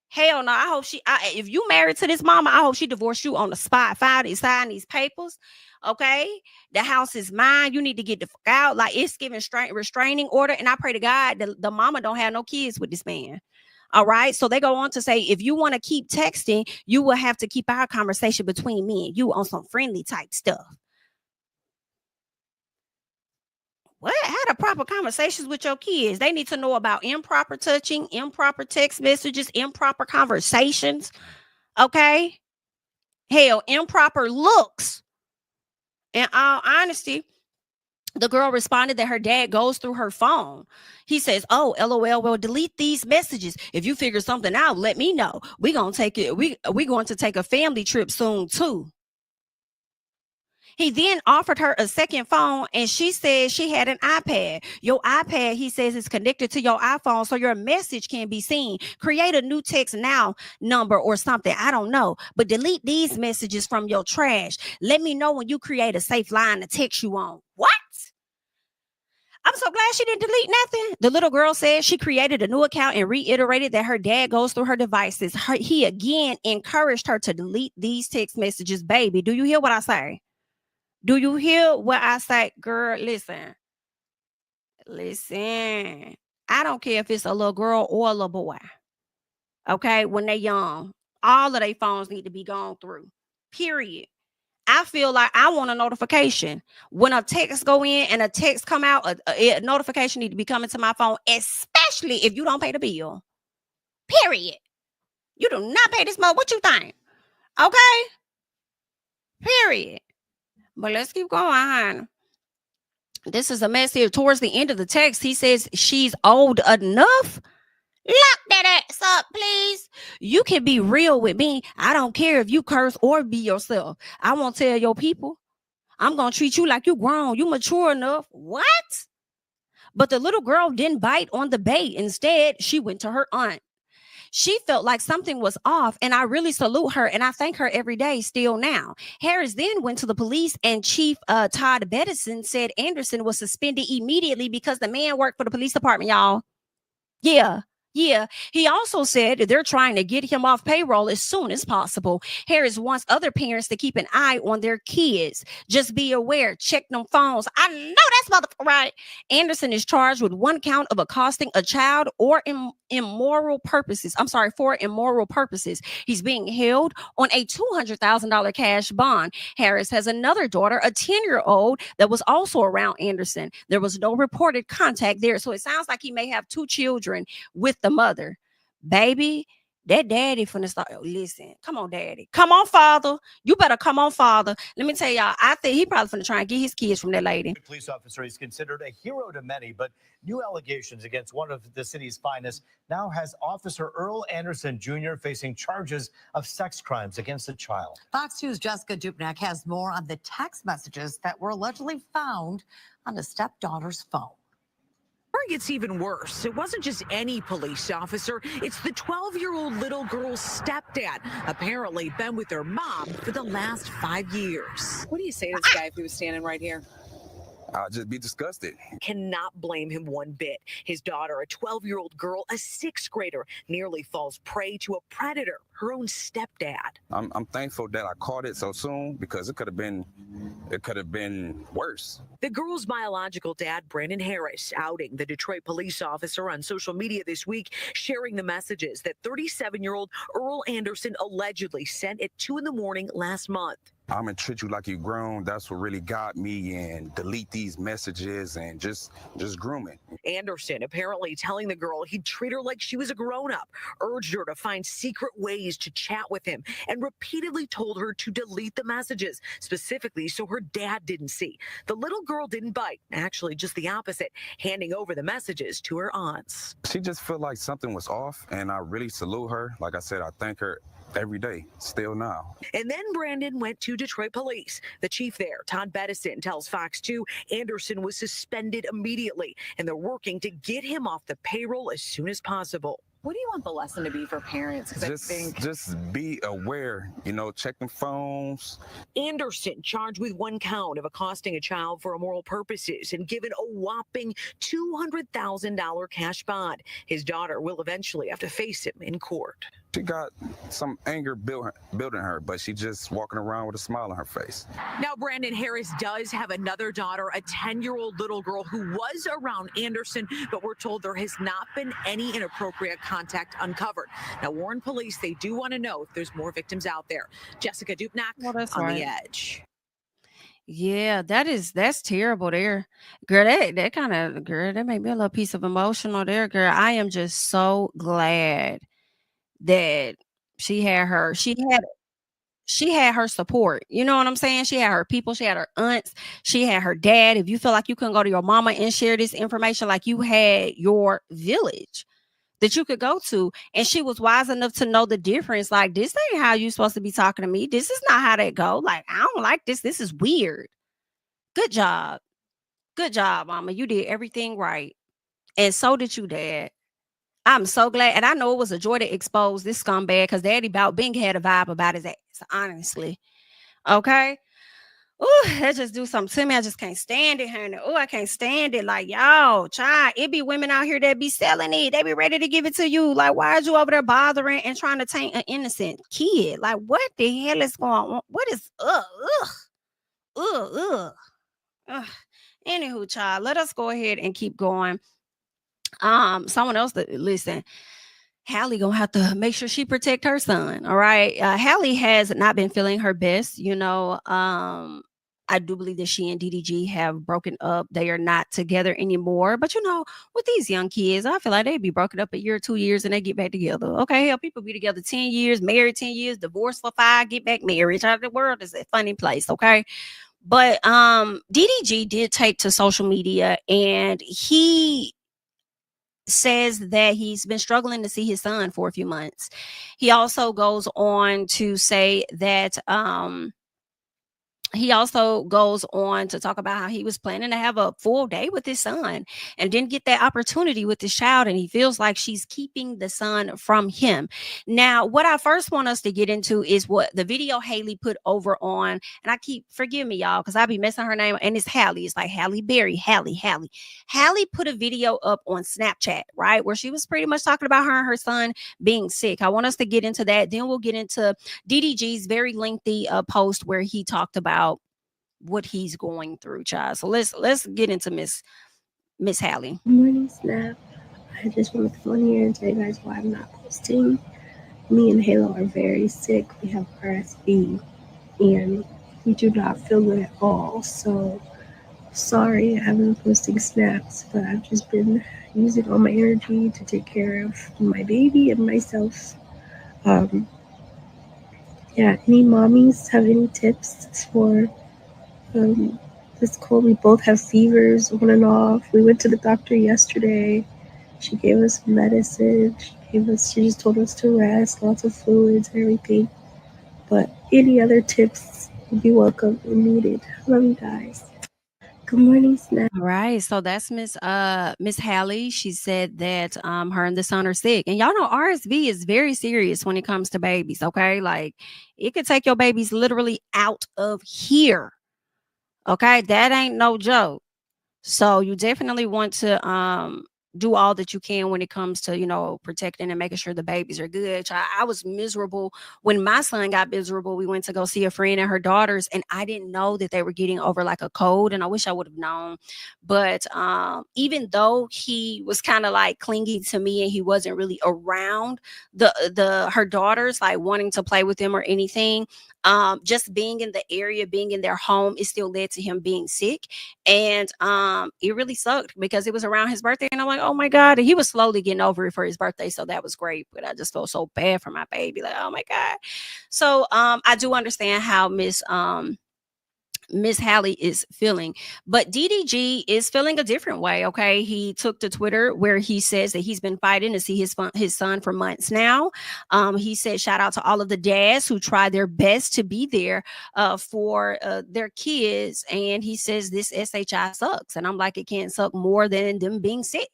S2: Hell no. I hope if you married to this mama, I hope she divorced you on the spot. Sign these papers. Okay? The house is mine. You need to get the fuck out. Like, it's giving restraining order. And I pray to God the mama don't have no kids with this man. All right. So they go on to say, if you want to keep texting, you will have to keep our conversation between me and you on some friendly type stuff. What? Have the proper conversations with your kids. They need to know about improper touching, improper text messages, improper conversations. Okay? Hell, improper looks. In all honesty, the girl responded that her dad goes through her phone. He says, "Oh, LOL, well, delete these messages. If you figure something out, let me know. We're going to take a family trip soon too." He then offered her a second phone, and she said she had an iPad. Your iPad, he says, is connected to your iPhone, so your message can be seen. Create a new text now number or something. I don't know. But delete these messages from your trash. Let me know when you create a safe line to text you on. What? I'm so glad she didn't delete nothing. The little girl said she created a new account and reiterated that her dad goes through her devices. He again encouraged her to delete these text messages. Baby, do you hear what I say? Do you hear what I say? Girl, listen. I don't care if it's a little girl or a little boy. Okay? When they're young, all of their phones need to be gone through. Period. I feel like I want a notification. When a text go in and a text come out, a notification need to be coming to my phone, especially if you don't pay the bill. Period. You do not pay this month. What you think? Okay? Period. But let's keep going, honey. This is a mess here. Towards the end of the text, he says she's old enough. Lock that ass up, please. You can be real with me. I don't care if you curse or be yourself. I won't tell your people. I'm going to treat you like you grown. You mature enough. What? But the little girl didn't bite on the bait. Instead, she went to her aunt. She felt like something was off, and I really salute her, and I thank her every day still now. Harris then went to the police, and Chief Todd Bettison said Anderson was suspended immediately because the man worked for the police department, y'all. Yeah. He also said they're trying to get him off payroll as soon as possible. Harris wants other parents to keep an eye on their kids. Just be aware. Check them phones. I know that's motherfucker right. Anderson is charged with 1 count of accosting a child or immoral purposes. For immoral purposes. He's being held on a $200,000 cash bond. Harris has another daughter, a 10-year-old, that was also around Anderson. There was no reported contact there. So it sounds like he may have 2 children with the mother. Baby, that daddy finna start. Listen, come on, daddy. Come on, father. You better come on, father. Let me tell y'all, I think he probably finna try and get his kids from that lady.
S5: Police officer is considered a hero to many, but new allegations against one of the city's finest now has Officer Earl Anderson Jr. facing charges of sex crimes against a child.
S6: Fox 2's Jessica Dupnack has more on the text messages that were allegedly found on the stepdaughter's phone.
S7: It gets even worse. It wasn't just any police officer. It's the 12-year-old little girl's stepdad, apparently been with her mom for the last 5 years.
S8: What do you say to this guy if he was standing right here?
S9: I'll just be disgusted.
S7: Cannot blame him one bit. His daughter, a 12-year-old girl, a 6th grader, nearly falls prey to a predator, her own stepdad.
S9: I'm thankful that I caught it so soon because it could have been worse.
S7: The girl's biological dad, Brandon Harris, outing the Detroit police officer on social media this week, sharing the messages that 37-year-old Earl Anderson allegedly sent at 2 a.m. last month.
S9: I'm gonna treat you like you're grown. That's what really got me, and delete these messages and just grooming.
S7: Anderson apparently telling the girl he'd treat her like she was a grown-up, urged her to find secret ways to chat with him, and repeatedly told her to delete the messages, specifically so her dad didn't see. The little girl didn't bite, actually just the opposite, handing over the messages to her aunts.
S9: She just felt like something was off, and I really salute her. Like I said, I thank her every day, still now.
S7: And then Brandon went to Detroit police. The chief there, Todd Bettison, tells Fox 2 Anderson was suspended immediately, and they're working to get him off the payroll as soon as possible.
S8: What do you want the lesson to be for parents? Because I think
S9: Just be aware, you know, checking phones.
S7: Anderson charged with 1 count of accosting a child for immoral purposes and given a whopping $200,000 cash bond. His daughter will eventually have to face him in court.
S9: She got some anger building her, but she just walking around with a smile on her face.
S7: Now, Brandon Harris does have another daughter, a 10-year-old little girl who was around Anderson, but we're told there has not been any inappropriate contact uncovered. Now, Warren police, they do want to know if there's more victims out there. Jessica Dupnack on The Edge.
S2: Yeah, that's terrible there. Girl, that kind of, girl, that made me a little piece of emotional there, girl. I am just so glad that she had her support. You know what I'm saying? She had her people, she had her aunts, she had her dad. If you feel like you couldn't go to your mama and share this information, like you had your village that you could go to, and she was wise enough to know the difference. Like, this ain't how you supposed to be talking to me. This is not how that go. Like, I don't like this. This is weird. Good job, mama. You did everything right, and so did you, dad. I'm so glad. And I know it was a joy to expose this scumbag, because Daddy Bout Bing had a vibe about his ass, honestly. Okay. Ooh, that just do something to me. I just can't stand it, honey. Oh, I can't stand it. Like, y'all, child, it be women out here that be selling it. They be ready to give it to you. Like, why are you over there bothering and trying to taint an innocent kid? Like, what the hell is going on? What is, Anywho, child, let us go ahead and keep going. Someone else that listen, Halle gonna have to make sure she protect her son. All right. Halle has not been feeling her best. You know, I do believe that she and DDG have broken up. They are not together anymore. But you know, with these young kids, I feel like they'd be broken up a year or 2 years and they get back together. Okay, hell, people be together 10 years, married 10 years, divorced for 5, get back married. The world is a funny place. Okay. But DDG did take to social media, and he says that he's been struggling to see his son for a few months. He also goes on to say that he also goes on to talk about how he was planning to have a full day with his son and didn't get that opportunity with his child. And he feels like she's keeping the son from him. Now, what I first want us to get into is what the video Halle put over on, and forgive me, y'all, because I be messing her name, and it's Halle. It's like Halle Berry, Halle. Halle put a video up on Snapchat, right, where she was pretty much talking about her and her son being sick. I want us to get into that. Then we'll get into DDG's very lengthy post where he talked about what he's going through, child. So let's get into Miss Halle.
S10: Good morning, Snap. I just want to come on here and tell you guys why I'm not posting. Me and Halo are very sick. We have RSV and we do not feel good at all. So sorry I haven't been posting snaps, but I've just been using all my energy to take care of my baby and myself. Any mommies have any tips for this cold? We both have fevers on and off. We went to the doctor yesterday. She gave us medicine. She just told us to rest, lots of fluids and everything. But any other tips would be welcome and needed. Love you guys. Good morning, Snap.
S2: All right, so that's Miss Halle. She said that her and the son are sick, and y'all know RSV is very serious when it comes to babies. Okay, like it could take your babies literally out of here. Okay, that ain't no joke. So you definitely want to do all that you can when it comes to, you know, protecting and making sure the babies are good. I was miserable when my son got miserable. We went to go see a friend and her daughters, and I didn't know that they were getting over like a cold, and I wish I would have known. But even though he was kind of like clingy to me and he wasn't really around her daughters, like wanting to play with them or anything, just being in the area, being in their home, it still led to him being sick. And it really sucked because it was around his birthday, and I'm like, oh my God. And he was slowly getting over it for his birthday, so that was great. But I just felt so bad for my baby, like, oh my God. So I do understand how Miss Halle is feeling, but DDG is feeling a different way. Okay, he took to Twitter where he says that he's been fighting to see his son for months now. He said, shout out to all of the dads who try their best to be there for their kids, and he says this SHI sucks, and I'm like, it can't suck more than them being sick.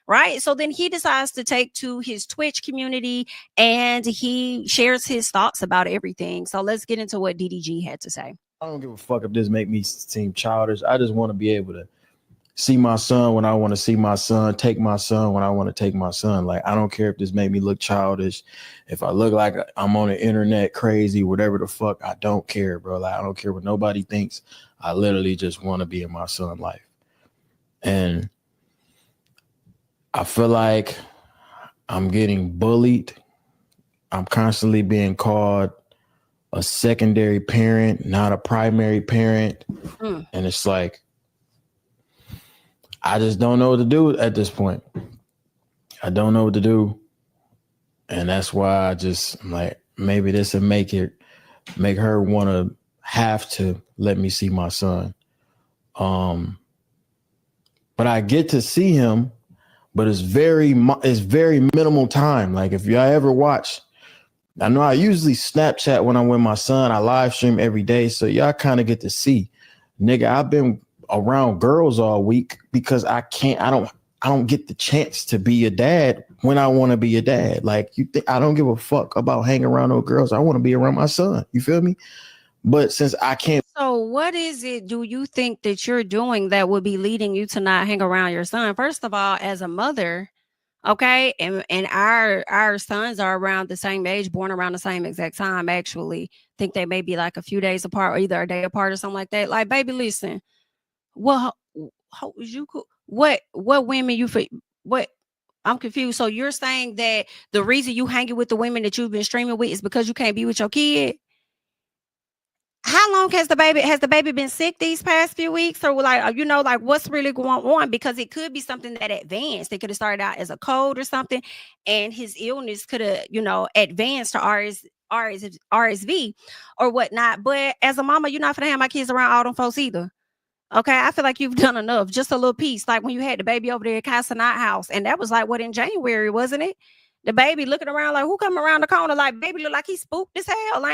S2: right? So then he decides to take to his Twitch community and he shares his thoughts about everything. So let's get into what DDG had to say.
S11: I don't give a fuck if this make me seem childish. I just want to be able to see my son when I want to see my son, take my son when I want to take my son. Like, I don't care if this made me look childish, if I look like I'm on the internet crazy, whatever the fuck, I don't care, bro. Like, I don't care what nobody thinks. I literally just want to be in my son's life. And I feel like I'm getting bullied. I'm constantly being called a secondary parent, not a primary parent. And it's like, I just don't know what to do at this point. I don't know what to do. And that's why I just like, maybe this will make her want to have to let me see my son. But I get to see him, but it's very minimal time. Like, if y'all ever watch, I know I usually Snapchat when I'm with my son. I live stream every day. So y'all kind of get to see. Nigga, I've been around girls all week because I don't get the chance to be a dad when I want to be a dad. Like, I don't give a fuck about hanging around those girls. I want to be around my son. You feel me? But since I can't.
S2: So what is it do you think that you're doing that would be leading you to not hang around your son? First of all, as a mother, okay, and our sons are around the same age, born around the same exact time, actually. Think they may be like a few days apart or either a day apart or something like that. Like, baby, listen, what women you for what? I'm confused. So you're saying that the reason you hanging with the women that you've been streaming with is because you can't be with your kid? How long has the baby been sick these past few weeks? Or like, like what's really going on? Because it could be something that advanced. It could have started out as a cold or something, and his illness could have, advanced to RSV or whatnot. But as a mama, you're not gonna have my kids around all them folks either. Okay, I feel like you've done enough. Just a little piece, like when you had the baby over there at Casanat house, and that was like in January, wasn't it? The baby looking around like, who come around the corner? Like, baby look like he spooked as hell.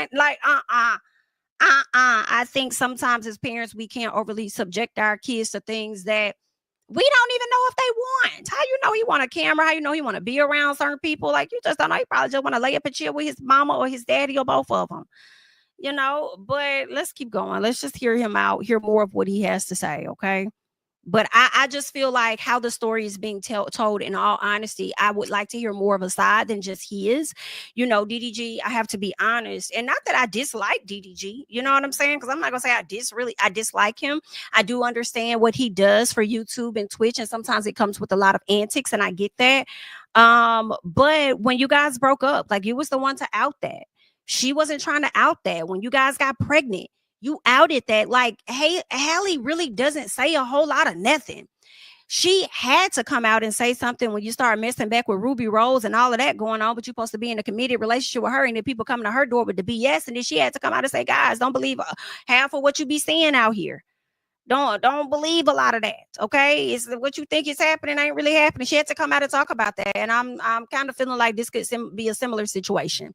S2: I think sometimes as parents, we can't overly subject our kids to things that we don't even know if they want. How you know he want a camera? How you know he want to be around certain people? Like, you just don't know. He probably just want to lay up and chill with his mama or his daddy or both of them. But let's keep going. Let's just hear him out, hear more of what he has to say, okay? But I just feel like how the story is being told, in all honesty, I would like to hear more of a side than just his. DDG, I have to be honest. And not that I dislike DDG, you know what I'm saying? Because I'm not going to say I dislike him. I do understand what he does for YouTube and Twitch. And sometimes it comes with a lot of antics, and I get that. But when you guys broke up, like, you was the one to out that. She wasn't trying to out that. When you guys got pregnant, you outed that. Like, hey, Halle really doesn't say a whole lot of nothing. She had to come out and say something when you start messing back with Ruby Rose and all of that going on, but you're supposed to be in a committed relationship with her, and then people coming to her door with the BS, and then she had to come out and say, guys, don't believe half of what you be seeing out here. Don't believe a lot of that. Okay, it's what you think is happening ain't really happening. She had to come out and talk about that, and I'm kind of feeling like this could be a similar situation.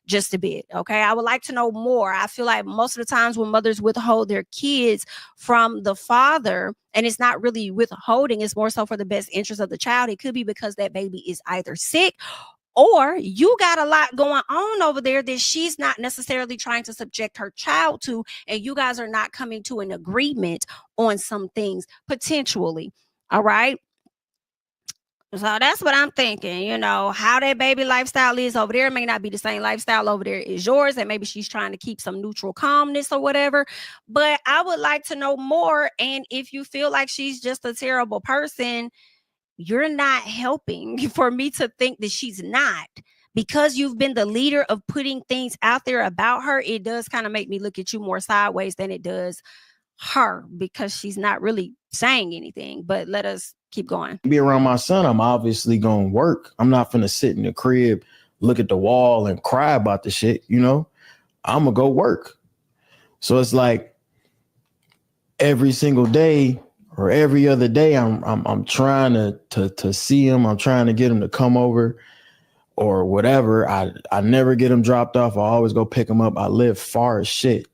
S2: Just a bit. Okay. I would like to know more. I feel like most of the times when mothers withhold their kids from the father, and it's not really withholding, it's more so for the best interest of the child. It could be because that baby is either sick, or you got a lot going on over there that she's not necessarily trying to subject her child to, and you guys are not coming to an agreement on some things potentially. All right. So that's what I'm thinking, how that baby lifestyle is over there may not be the same lifestyle over there as yours. And maybe she's trying to keep some neutral calmness or whatever. But I would like to know more. And if you feel like she's just a terrible person, you're not helping for me to think that she's not. Because you've been the leader of putting things out there about her, it does kind of make me look at you more sideways than it does her, because she's not really saying anything. But let us keep going.
S11: Be around my son, I'm obviously gonna work. I'm not gonna sit in the crib, look at the wall and cry about the shit, I'm gonna go work. So it's like every single day or every other day, I'm trying to see him. I'm trying to get him to come over or whatever. I never get him dropped off. I always go pick him up. I live far as shit.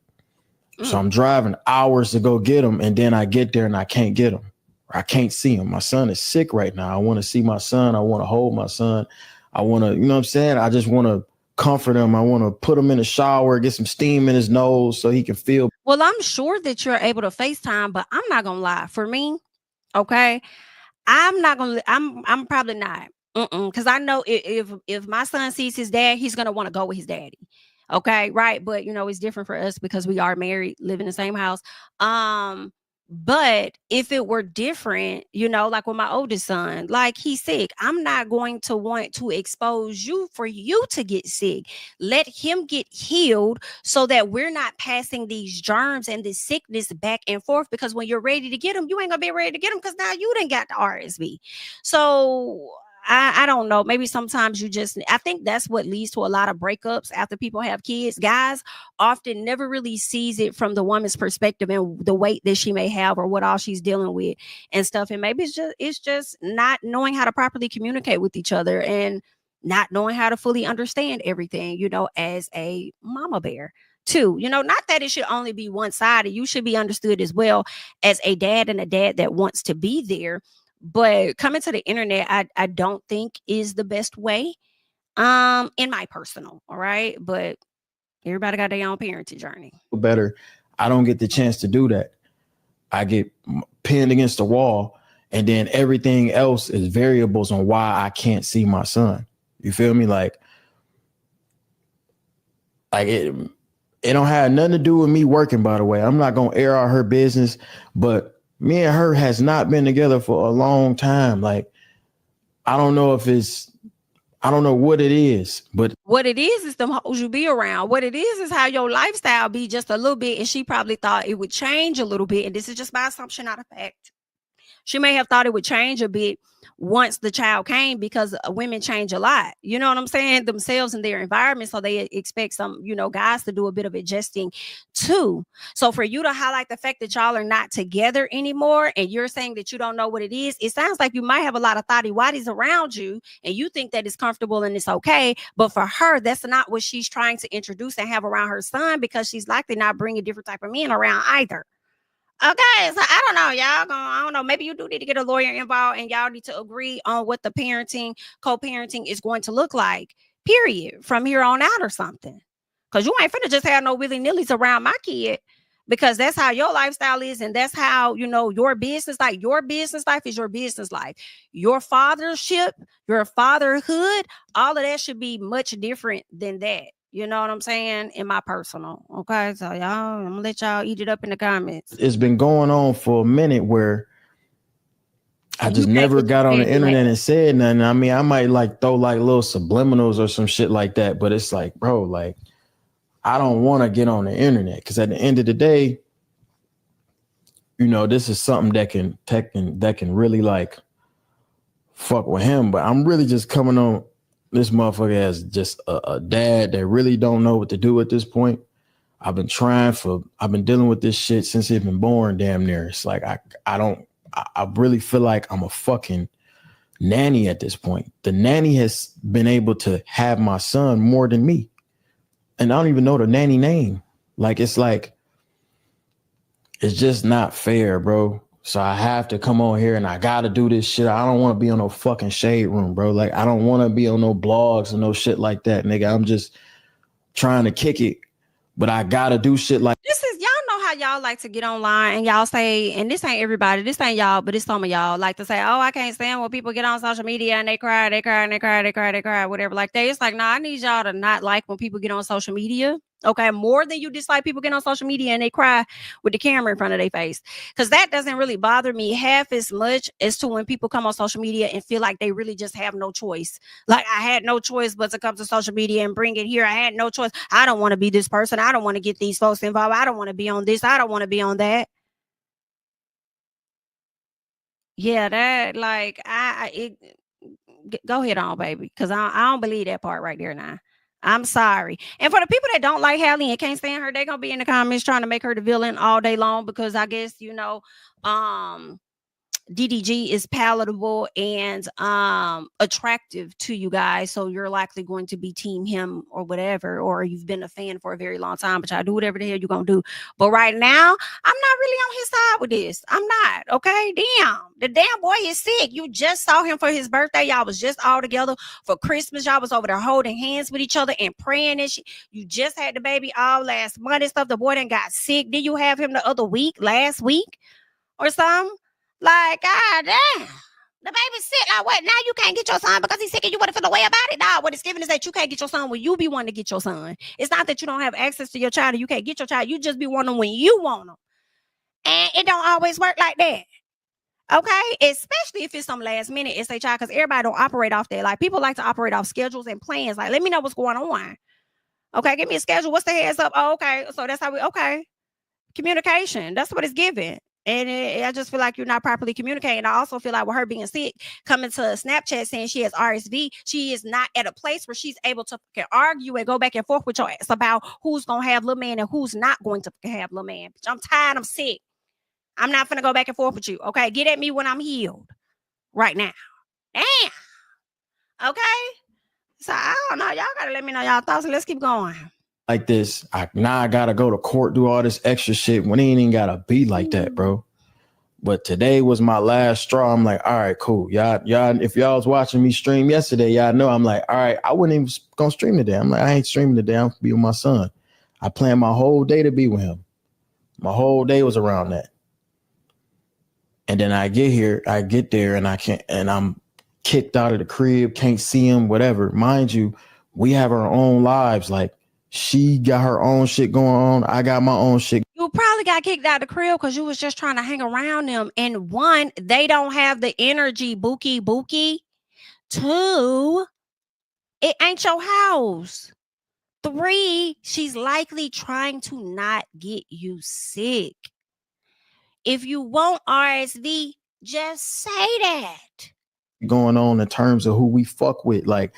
S11: So I'm driving hours to go get him, and then I get there and I can't get him. I can't see him. My son is sick right now. I want to see my son. I want to hold my son. I want to, you know what I'm saying? I just want to comfort him. I want to put him in the shower, get some steam in his nose so he can feel.
S2: Well, I'm sure that you're able to FaceTime, but I'm not gonna lie. For me, okay, I'm probably not. Because I know if my son sees his dad, he's gonna want to go with his daddy. Okay, right. But you know, it's different for us because we are married, live in the same house. But if it were different, you know, like with my oldest son, like he's sick, I'm not going to want to expose you for you to get sick. Let him get healed so that we're not passing these germs and this sickness back and forth, because when you're ready to get them, you ain't gonna be ready to get them because now you done got the RSV. So I don't know. Maybe sometimes I think that's what leads to a lot of breakups after people have kids. Guys often never really sees it from the woman's perspective and the weight that she may have or what all she's dealing with and stuff. And maybe it's just not knowing how to properly communicate with each other and not knowing how to fully understand everything, you know, as a mama bear too. You know, not that it should only be one-sided. You should be understood as well as a dad and a dad that wants to be there. But coming to the internet, I don't think is the best way, in my personal, all right? But everybody got their own parenting journey.
S11: Better. I don't get the chance to do that. I get pinned against the wall, and then everything else is variables on why I can't see my son. You feel me? Like it don't have nothing to do with me working, by the way. I'm not going to air out her business, but me and her has not been together for a long time. Like, I don't know what it is, but
S2: what it is them hoes you be around. What it is how your lifestyle be just a little bit. And she probably thought it would change a little bit. And this is just by assumption, not a fact. She may have thought it would change a bit once the child came, because women change a lot, you know what I'm saying, themselves and their environment. So they expect some, you know, guys to do a bit of adjusting too. So for you to highlight the fact that y'all are not together anymore and you're saying that you don't know what it is, it sounds like you might have a lot of thotty whities around you and you think that it's comfortable and it's okay. But for her, that's not what she's trying to introduce and have around her son, because she's likely not bringing different type of men around either. Okay, so I don't know, y'all. I don't know. Maybe you do need to get a lawyer involved, and y'all need to agree on what the co-parenting is going to look like, period, from here on out or something. Because you ain't finna just have no willy-nillys around my kid, because that's how your lifestyle is, and that's how, you know, your business life is your business life. Your fathership, your fatherhood, all of that should be much different than that. You know what I'm saying? In my personal. Okay. So y'all, I'm gonna let y'all eat it up in the comments.
S11: It's been going on for a minute where I just never got on the internet and said nothing. I mean, I might like throw like little subliminals or some shit like that, but it's like, bro, like, I don't want to get on the internet, because at the end of the day, you know, this is something that can really like fuck with him. But I'm really just coming on this motherfucker as just a dad that really don't know what to do at this point. I've been dealing with this shit since he's been born, damn near. It's like, I really feel like I'm a fucking nanny at this point. The nanny has been able to have my son more than me. And I don't even know the nanny name. Like, it's just not fair, bro. So I have to come on here and I got to do this shit. I don't want to be on no fucking shade room, bro. Like, I don't want to be on no blogs and no shit like that, nigga. I'm just trying to kick it, but I got to do shit like
S2: this. Is y'all know how y'all like to get online and y'all say, and this ain't everybody, this ain't y'all, but it's some of y'all like to say, oh, I can't stand when people get on social media and they cry, whatever like that. It's like, nah, I need y'all to not like when people get on social media. Okay, more than you dislike people getting on social media and they cry with the camera in front of their face, because that doesn't really bother me half as much as to when people come on social media and feel like they really just have no choice. Like, I had no choice but to come to social media and bring it here. I had no choice. I don't want to be this person. I don't want to get these folks involved. I don't want to be on this. I don't want to be on that. Yeah, that like go ahead on, baby, because I don't believe that part right there now. I'm sorry. And for the people that don't like Halle and can't stand her, they're gonna be in the comments trying to make her the villain all day long, because I guess, you know, DDG is palatable and attractive to you guys, so you're likely going to be team him or whatever, or you've been a fan for a very long time, but y'all do whatever the hell you're gonna do. But right now, I'm not really on his side with this. I'm not. Okay, damn, the damn boy is sick. You just saw him for his birthday. Y'all was just all together for Christmas. Y'all was over there holding hands with each other and praying and shit. You just had the baby all last month and stuff. The boy then got sick. Did you have him the other week, last week or something? Like, God damn, the baby's sick. Like, what? Now you can't get your son because he's sick and you want to feel a way about it? Nah, what it's giving is that you can't get your son when you be wanting to get your son. It's not that you don't have access to your child and you can't get your child. You just be wanting them when you want them. And it don't always work like that. Okay? Especially if it's some last minute SHI, because everybody don't operate off that. Like, people like to operate off schedules and plans. Like, let me know what's going on. Okay, give me a schedule. What's the heads up? Oh, okay. So that's how okay. Communication. That's what it's giving. And I just feel like you're not properly communicating. I also feel like with her being sick, coming to Snapchat saying she has RSV, she is not at a place where she's able to argue and go back and forth with your ass about who's going to have little man and who's not going to have little man. Bitch, I'm tired. I'm sick. I'm not going to go back and forth with you. Okay. Get at me when I'm healed right now. Damn. Okay. So I don't know. Y'all got to let me know y'all thoughts and let's keep going.
S11: Like this, now I gotta go to court, do all this extra shit when it ain't even gotta be like that, bro. But today was my last straw. I'm like, all right, cool. Y'all, if y'all was watching me stream yesterday, y'all know I'm like, all right, I wasn't even gonna stream today. I'm like, I ain't streaming today. I'm gonna be with my son. I planned my whole day to be with him. My whole day was around that. And then I get there and I can't, and I'm kicked out of the crib, can't see him, whatever. Mind you, we have our own lives. Like, she got her own shit going on. I got my own shit.
S2: You probably got kicked out of the crib because you was just trying to hang around them. And one, they don't have the energy, bookie. Two, it ain't your house. Three, she's likely trying to not get you sick. If you want RSV, just say that.
S11: Going on in terms of who we fuck with. Like,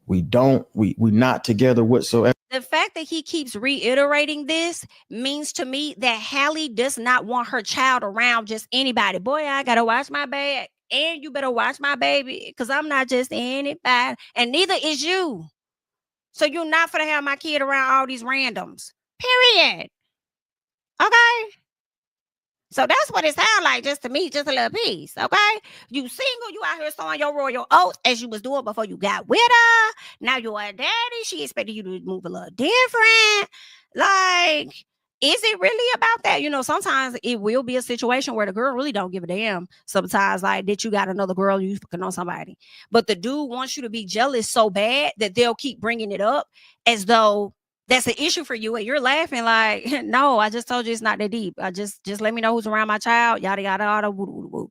S11: we not together whatsoever.
S2: The fact that he keeps reiterating this means to me that Halle does not want her child around just anybody. Boy, I gotta watch my back, and you better watch my baby, because I'm not just anybody, and neither is you. So you're not gonna have my kid around all these randoms. Period. Okay. So that's what it sounds like, just to me, just a little piece, okay? You single, you out here sowing your royal oats as you was doing before you got with her. Now you're a daddy. She expected you to move a little different. Like, is it really about that? You know, sometimes it will be a situation where the girl really don't give a damn. Sometimes, like, that you got another girl, you fucking on somebody. But the dude wants you to be jealous so bad that they'll keep bringing it up as though that's an issue for you, and you're laughing like, no, I just told you it's not that deep. I just let me know who's around my child, yada yada yada, woo, woo, woo.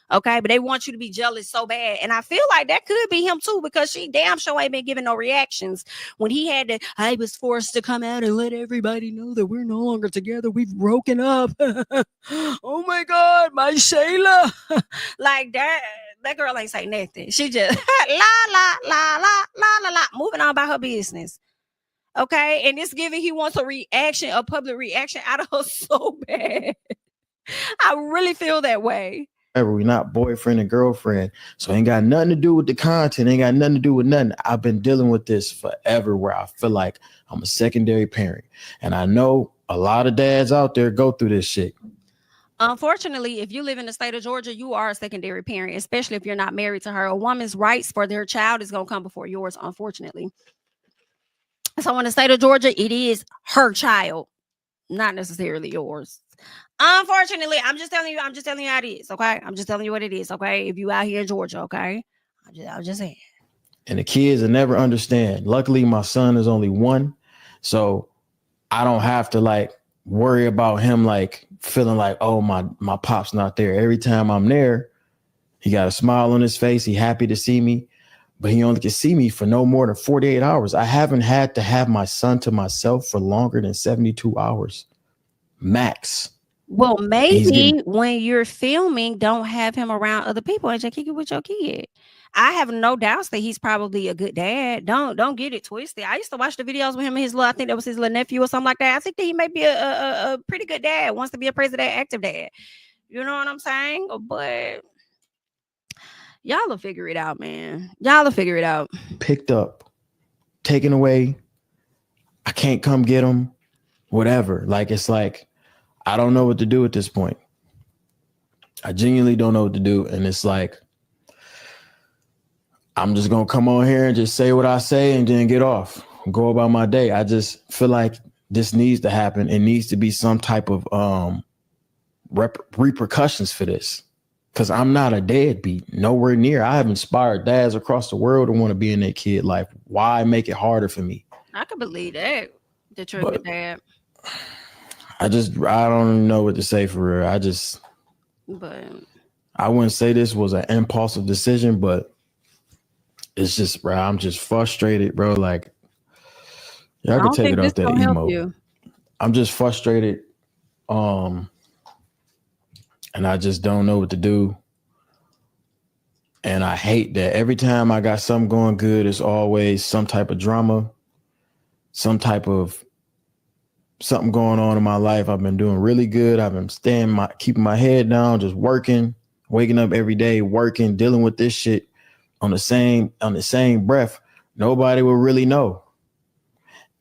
S2: Okay, but they want you to be jealous so bad, and I feel like that could be him too, because she damn sure ain't been giving no reactions when he had to. I was forced to come out and let everybody know that we're no longer together. We've broken up. Oh my God, my Shayla, like that. That girl ain't say nothing. She just la, moving on about her business. Okay, and it's giving he wants a public reaction out of her so bad. I really feel that way.
S11: We're not boyfriend and girlfriend, so ain't got nothing to do with the content, ain't got nothing to do with nothing. I've been dealing with this forever, where I feel like I'm a secondary parent, and I know a lot of dads out there go through this shit.
S2: Unfortunately, if you live in the state of Georgia, you are a secondary parent, especially if you're not married to her. A woman's rights for their child is going to come before yours, unfortunately. So in the state of Georgia, it is her child, not necessarily yours. Unfortunately, I'm just telling you how it is. Okay. I'm just telling you what it is. Okay. If you out here in Georgia. Okay. I'm just saying.
S11: And the kids will never understand. Luckily, my son is only 1. So I don't have to like worry about him like feeling like, oh, my pop's not there. Every time I'm there, he got a smile on his face. He happy to see me. But he only can see me for no more than 48 hours. I haven't had to have my son to myself for longer than 72 hours. Max.
S2: Well, maybe when you're filming, don't have him around other people and just kick it with your kid. I have no doubts that he's probably a good dad. Don't get it twisted. I used to watch the videos with him and his little, I think that was his little nephew or something like that. I think that he may be a pretty good dad, wants to be a president, active dad. You know what I'm saying? But Y'all will figure it out, man. Y'all will figure it out.
S11: Picked up, taken away. I can't come get them. Whatever. Like, it's like, I don't know what to do at this point. I genuinely don't know what to do. And it's like, I'm just going to come on here and just say what I say and then get off, go about my day. I just feel like this needs to happen. It needs to be some type of repercussions for this. Because I'm not a deadbeat, nowhere near. I have inspired dads across the world to want to be in their kid life. Why make it harder for me?
S2: I can believe that you're a good dad.
S11: I don't know what to say for real. I wouldn't say this was an impulsive decision, but it's just, bro, I'm just frustrated, bro. Like, y'all can take it off that emo. I'm just frustrated. And I just don't know what to do. And I hate that every time I got something going good, it's always some type of drama, some type of something going on in my life. I've been doing really good. I've been keeping my head down, just working, waking up every day, working, dealing with this shit on the same breath. Nobody will really know.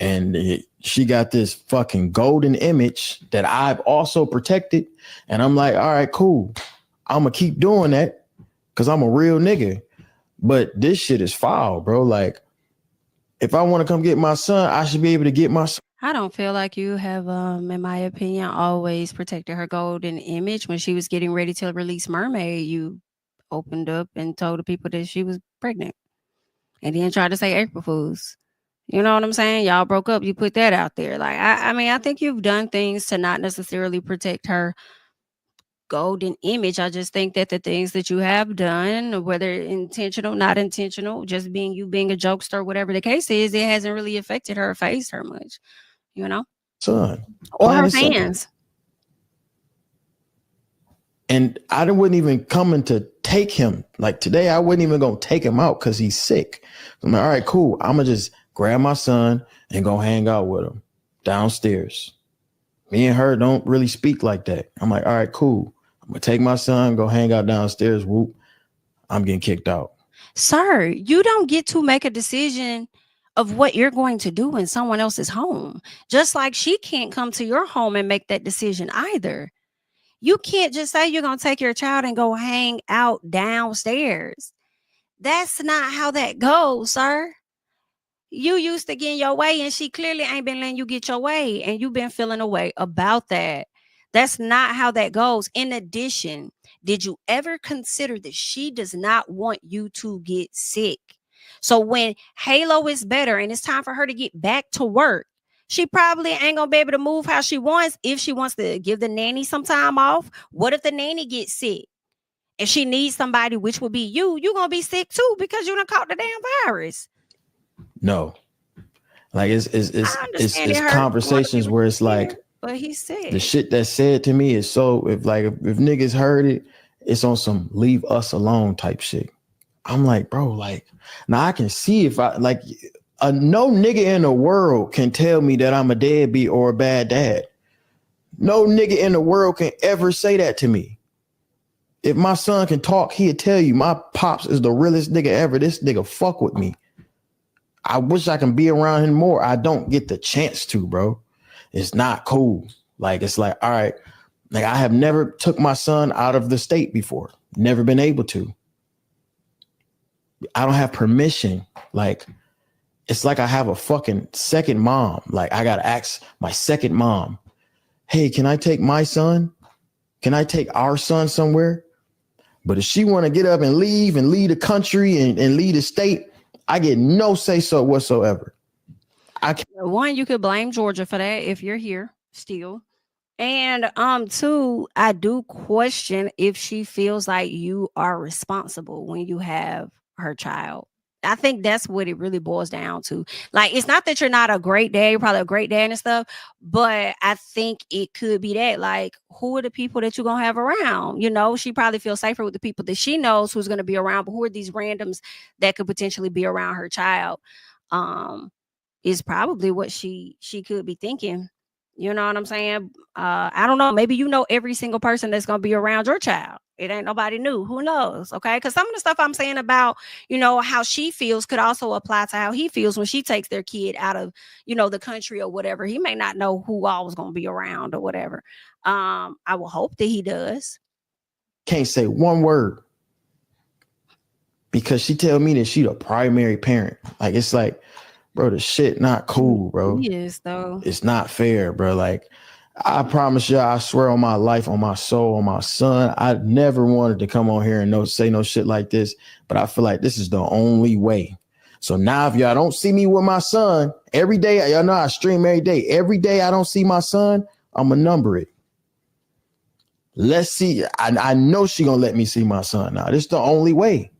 S11: And she got this fucking golden image that I've also protected. And I'm like, all right, cool. I'm going to keep doing that because I'm a real nigga. But this shit is foul, bro. Like, if I want to come get my son, I should be able to get my son.
S2: I don't feel like you have, in my opinion, always protected her golden image. When she was getting ready to release Mermaid, you opened up and told the people that she was pregnant. And then tried to say April Fools. You know what I'm saying? Y'all broke up. You put that out there. Like, I mean, I think you've done things to not necessarily protect her golden image. I just think that the things that you have done, whether intentional, not intentional, just being a jokester, whatever the case is, it hasn't really affected her or phased her much, you know?
S11: Son.
S2: Or her fans.
S11: And I wasn't even coming to take him. Like, today, I wasn't even going to take him out because he's sick. I'm like, all right, cool. I'm going to just grab my son and go hang out with him downstairs. Me and her don't really speak like that. I'm like, all right, cool. I'm going to take my son, go hang out downstairs. Whoop. I'm getting kicked out.
S2: Sir, you don't get to make a decision of what you're going to do in someone else's home. Just like she can't come to your home and make that decision either. You can't just say you're going to take your child and go hang out downstairs. That's not how that goes, sir. You used to get your way and she clearly ain't been letting you get your way, and you've been feeling a way about that. That's not how that goes. In addition, did you ever consider that she does not want you to get sick? So when Halo is better and it's time for her to get back to work, she probably ain't gonna be able to move how she wants. If she wants to give the nanny some time off, what if the nanny gets sick and she needs somebody, which would be you? You're gonna be sick too because you done caught the damn virus.
S11: No, like it's conversations where it's like,
S2: but he said
S11: the shit that's said to me is so, if niggas heard it, it's on some leave us alone type shit. I'm like, bro, like, now I can see if I like. No nigga in the world can tell me that I'm a deadbeat or a bad dad. No nigga in the world can ever say that to me. If my son can talk, he'll tell you my pops is the realest nigga ever. This nigga fuck with me. I wish I can be around him more. I don't get the chance to, bro. It's not cool. Like, it's like, all right, like, I have never took my son out of the state before. Never been able to. I don't have permission. Like, it's like I have a fucking second mom. Like, I got to ask my second mom, hey, can I take my son? Can I take our son somewhere? But if she want to get up and leave the country and leave the state, I get no say so whatsoever.
S2: One, you could blame Georgia for that if you're here still. And two, I do question if she feels like you are responsible when you have her child. I think that's what it really boils down to. Like, it's not that you're not a great dad, you're probably a great dad and stuff, but I think it could be that, like, who are the people that you're going to have around? You know, she probably feels safer with the people that she knows who's going to be around, but who are these randoms that could potentially be around her child? Is probably what she could be thinking, You know what I'm saying? I don't know. Maybe you know every single person that's going to be around your child. It ain't nobody new. Who knows? Okay. Because some of the stuff I'm saying about, you know, how she feels could also apply to how he feels when she takes their kid out of, you know, the country or whatever. He may not know who all was going to be around or whatever. I will hope that he does.
S11: Can't say one word because she tell me that she the primary parent. Like, it's like, bro, the shit not cool, bro.
S2: He is, though.
S11: It's not fair, bro. Like, I promise you, I swear on my life, on my soul, on my son, I never wanted to come on here and say no shit like this, but I feel like this is the only way. So now if y'all don't see me with my son every day, y'all know I stream every day. Every day I don't see my son, I'm going to number it. Let's see. I know she going to let me see my son now. This is the only way.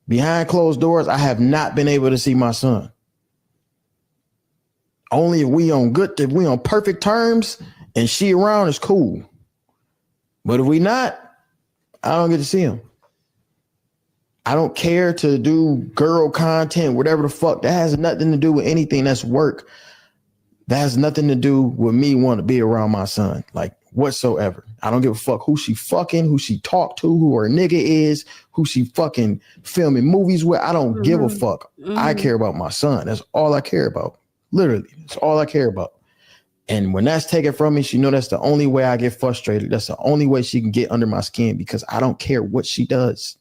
S11: Behind closed doors, I have not been able to see my son. Only if we on perfect terms and she around is cool. But if we not, I don't get to see him. I don't care to do girl content, whatever the fuck. That has nothing to do with anything that's work. That has nothing to do with me wanting to be around my son, like whatsoever. I don't give a fuck who she fucking, who she talk to, who her nigga is, who she fucking filming movies with. I don't give a fuck. I care about my son. That's all I care about. Literally, that's all I care about. And when that's taken from me, she know that's the only way I get frustrated. That's the only way she can get under my skin because I don't care what she does.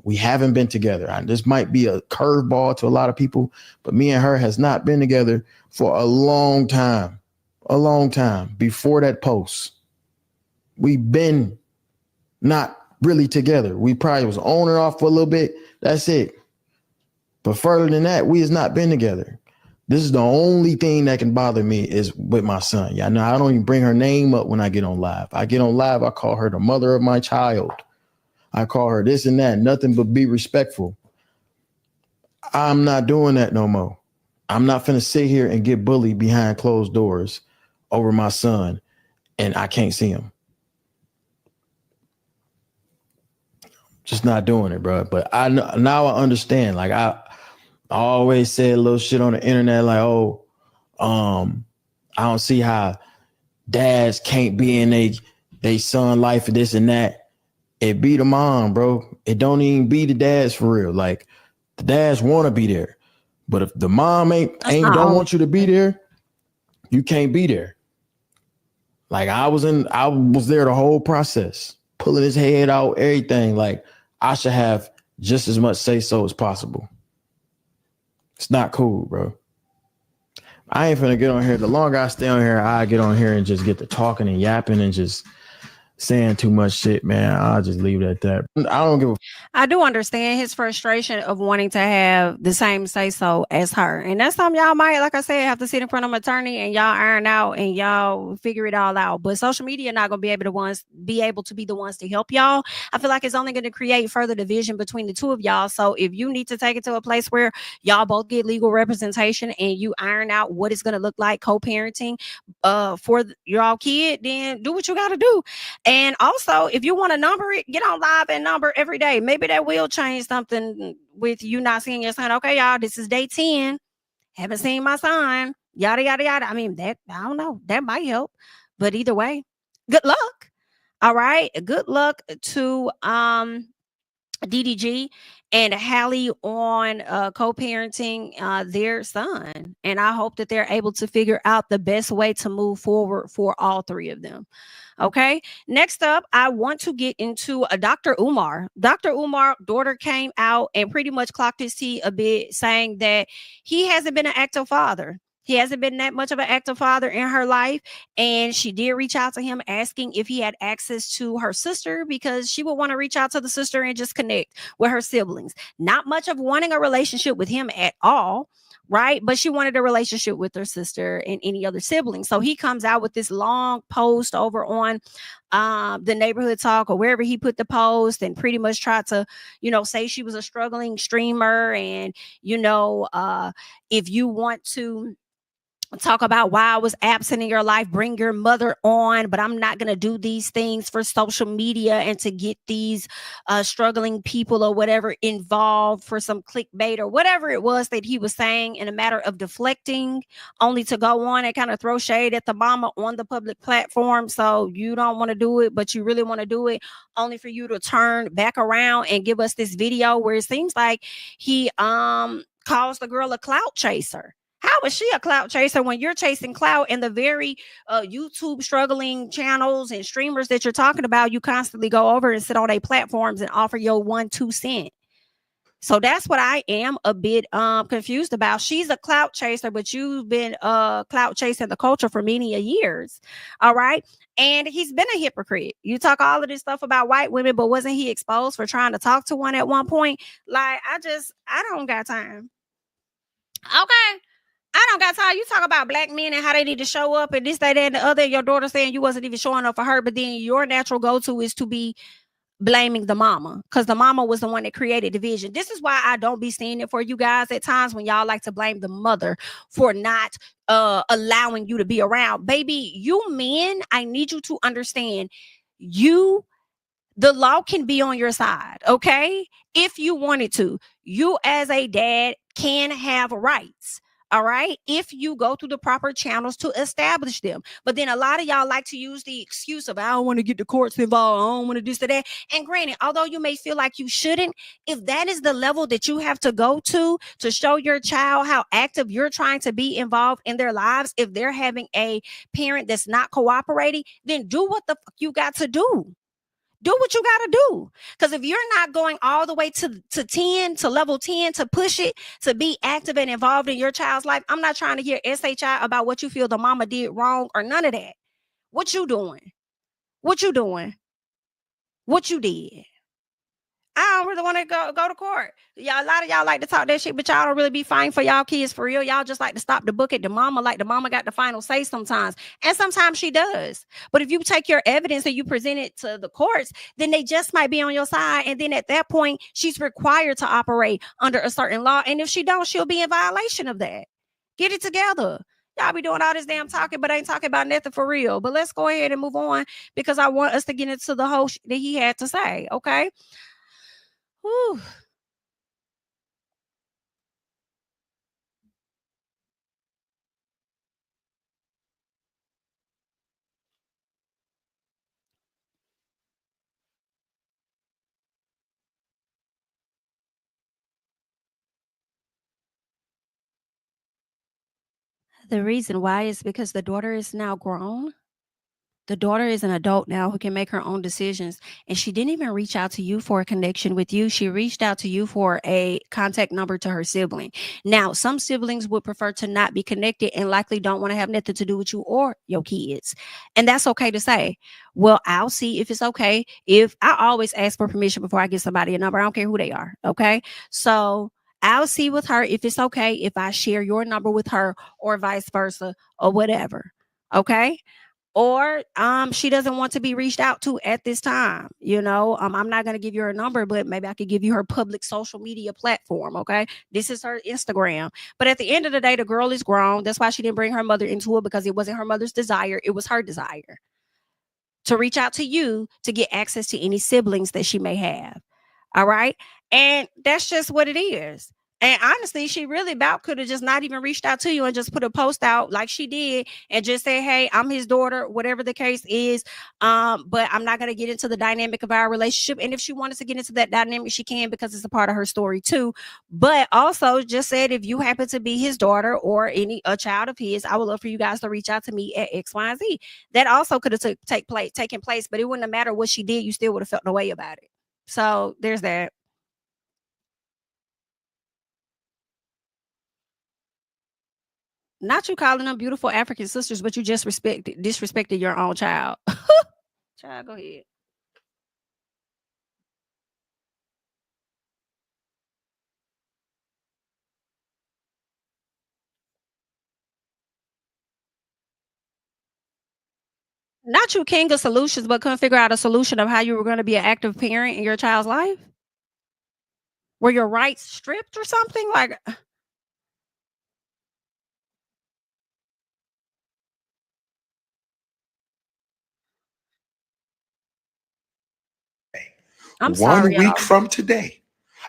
S11: We haven't been together. This might be a curveball to a lot of people, but me and her has not been together for a long time. A long time before that post. We've been not really together. We probably was on and off for a little bit. That's it. But further than that, we has not been together. This is the only thing that can bother me is with my son. Yeah, no, I don't even bring her name up when I get on live. I get on live, I call her the mother of my child. I call her this and that, nothing but be respectful. I'm not doing that no more. I'm not finna sit here and get bullied behind closed doors over my son and I can't see him. Just not doing it, bro. But now I understand. Like I always said a little shit on the internet like, oh, I don't see how dads can't be in they son life and this and that. It be the mom, bro. It don't even be the dads for real. Like the dads want to be there. But if the mom ain't don't want you to be there, you can't be there. Like I was there the whole process, pulling his head out, everything. Like I should have just as much say so as possible. It's not cool, bro. I ain't finna get on here. The longer I stay on here, I get on here and just get to talking and yapping and just saying too much shit, man. I'll just leave it at that. I don't give a
S2: I do understand his frustration of wanting to have the same say so as her. And that's something y'all might, like I said, have to sit in front of an attorney and y'all iron out and y'all figure it all out. But social media not gonna be able to be the ones to help y'all. I feel like it's only going to create further division between the two of y'all. So if you need to take it to a place where y'all both get legal representation and you iron out what it's gonna look like co-parenting for y'all kid, then do what you gotta do. And also, if you want to number it, get on live and number every day. Maybe that will change something with you not seeing your son. Okay, y'all, this is day 10. Haven't seen my son. Yada, yada, yada. I mean, I don't know. That might help. But either way, good luck. All right. Good luck to DDG and Halle on co-parenting their son. And I hope that they're able to figure out the best way to move forward for all three of them. Okay. Next up, I want to get into Dr. Umar. Dr. Umar daughter came out and pretty much clocked his tea a bit, saying that he hasn't been an active father. He hasn't been that much of an active father in her life. And she did reach out to him asking if he had access to her sister because she would want to reach out to the sister and just connect with her siblings. Not much of wanting a relationship with him at all. Right. But she wanted a relationship with her sister and any other siblings. So he comes out with this long post over on the neighborhood talk or wherever he put the post and pretty much tried to, say she was a struggling streamer. And, if you want to talk about why I was absent in your life, bring your mother on, but I'm not going to do these things for social media and to get these struggling people or whatever involved for some clickbait or whatever it was that he was saying, in a matter of deflecting, only to go on and kind of throw shade at the mama on the public platform. So you don't want to do it, but you really want to do it, only for you to turn back around and give us this video where it seems like he calls the girl a clout chaser. How is she a clout chaser when you're chasing clout, and the very YouTube struggling channels and streamers that you're talking about, you constantly go over and sit on their platforms and offer your 1-2 cent? So that's what I am a bit confused about. She's a clout chaser, but you've been clout chasing the culture for many years. All right. And he's been a hypocrite. You talk all of this stuff about white women, but wasn't he exposed for trying to talk to one at one point? Like, I don't got time. Okay. I don't got time. You talk about black men and how they need to show up and this, that, and the other. Your daughter saying you wasn't even showing up for her, but then your natural go-to is to be blaming the mama, because the mama was the one that created division. This is why I don't be seeing it for you guys at times when y'all like to blame the mother for not allowing you to be around. Baby, you men, I need you to understand, the law can be on your side, okay? If you wanted to, you as a dad can have rights. All right, if you go through the proper channels to establish them. But then a lot of y'all like to use the excuse of, I don't want to get the courts involved, I don't want to do that. And granted, although you may feel like you shouldn't, if that is the level that you have to go to show your child how active you're trying to be involved in their lives, if they're having a parent that's not cooperating, then do what the fuck you got to do. Do what you got to do. Because if you're not going all the way to 10, to level 10, to push it, to be active and involved in your child's life, I'm not trying to hear SHI about what you feel the mama did wrong or none of that. What you doing? What you doing? What you did? I don't really want to go to court. Y'all, a lot of y'all like to talk that shit, but y'all don't really be fighting for y'all kids for real. Y'all just like to stop the book at the mama, like the mama got the final say sometimes. And sometimes she does. But if you take your evidence and you present it to the courts, then they just might be on your side. And then at that point, she's required to operate under a certain law. And if she don't, she'll be in violation of that. Get it together. Y'all be doing all this damn talking, but ain't talking about nothing for real. But let's go ahead and move on, because I want us to get into the whole that he had to say, okay? Whew. The reason why is because the daughter is now grown. The daughter is an adult now who can make her own decisions. And she didn't even reach out to you for a connection with you. She reached out to you for a contact number to her sibling. Now, some siblings would prefer to not be connected and likely don't want to have nothing to do with you or your kids. And that's okay to say. Well, I'll see if it's okay. If I always ask for permission before I give somebody a number, I don't care who they are. Okay. So I'll see with her if it's okay if I share your number with her or vice versa or whatever. Okay. Or she doesn't want to be reached out to at this time. You know, I'm not going to give you her number, but maybe I could give you her public social media platform. Okay. This is her Instagram. But at the end of the day, the girl is grown. That's why she didn't bring her mother into it, because it wasn't her mother's desire. It was her desire to reach out to you to get access to any siblings that she may have. All right. And that's just what it is. And honestly, she really about could have just not even reached out to you and just put a post out like she did and just say, hey, I'm his daughter, whatever the case is. But I'm not going to get into the dynamic of our relationship. And if she wanted to get into that dynamic, she can, because it's a part of her story too. But also just said, if you happen to be his daughter or a child of his, I would love for you guys to reach out to me at X, Y, and Z. That also could have taken place, but it wouldn't have mattered what she did. You still would have felt no way about it. So there's that. Not you calling them beautiful African sisters, but you just disrespected your own child. Child, go ahead. Not you king of solutions, but couldn't figure out a solution of how you were going to be an active parent in your child's life? Were your rights stripped or something? Like, I'm
S12: 1
S2: sorry,
S12: week
S2: y'all.
S12: from today,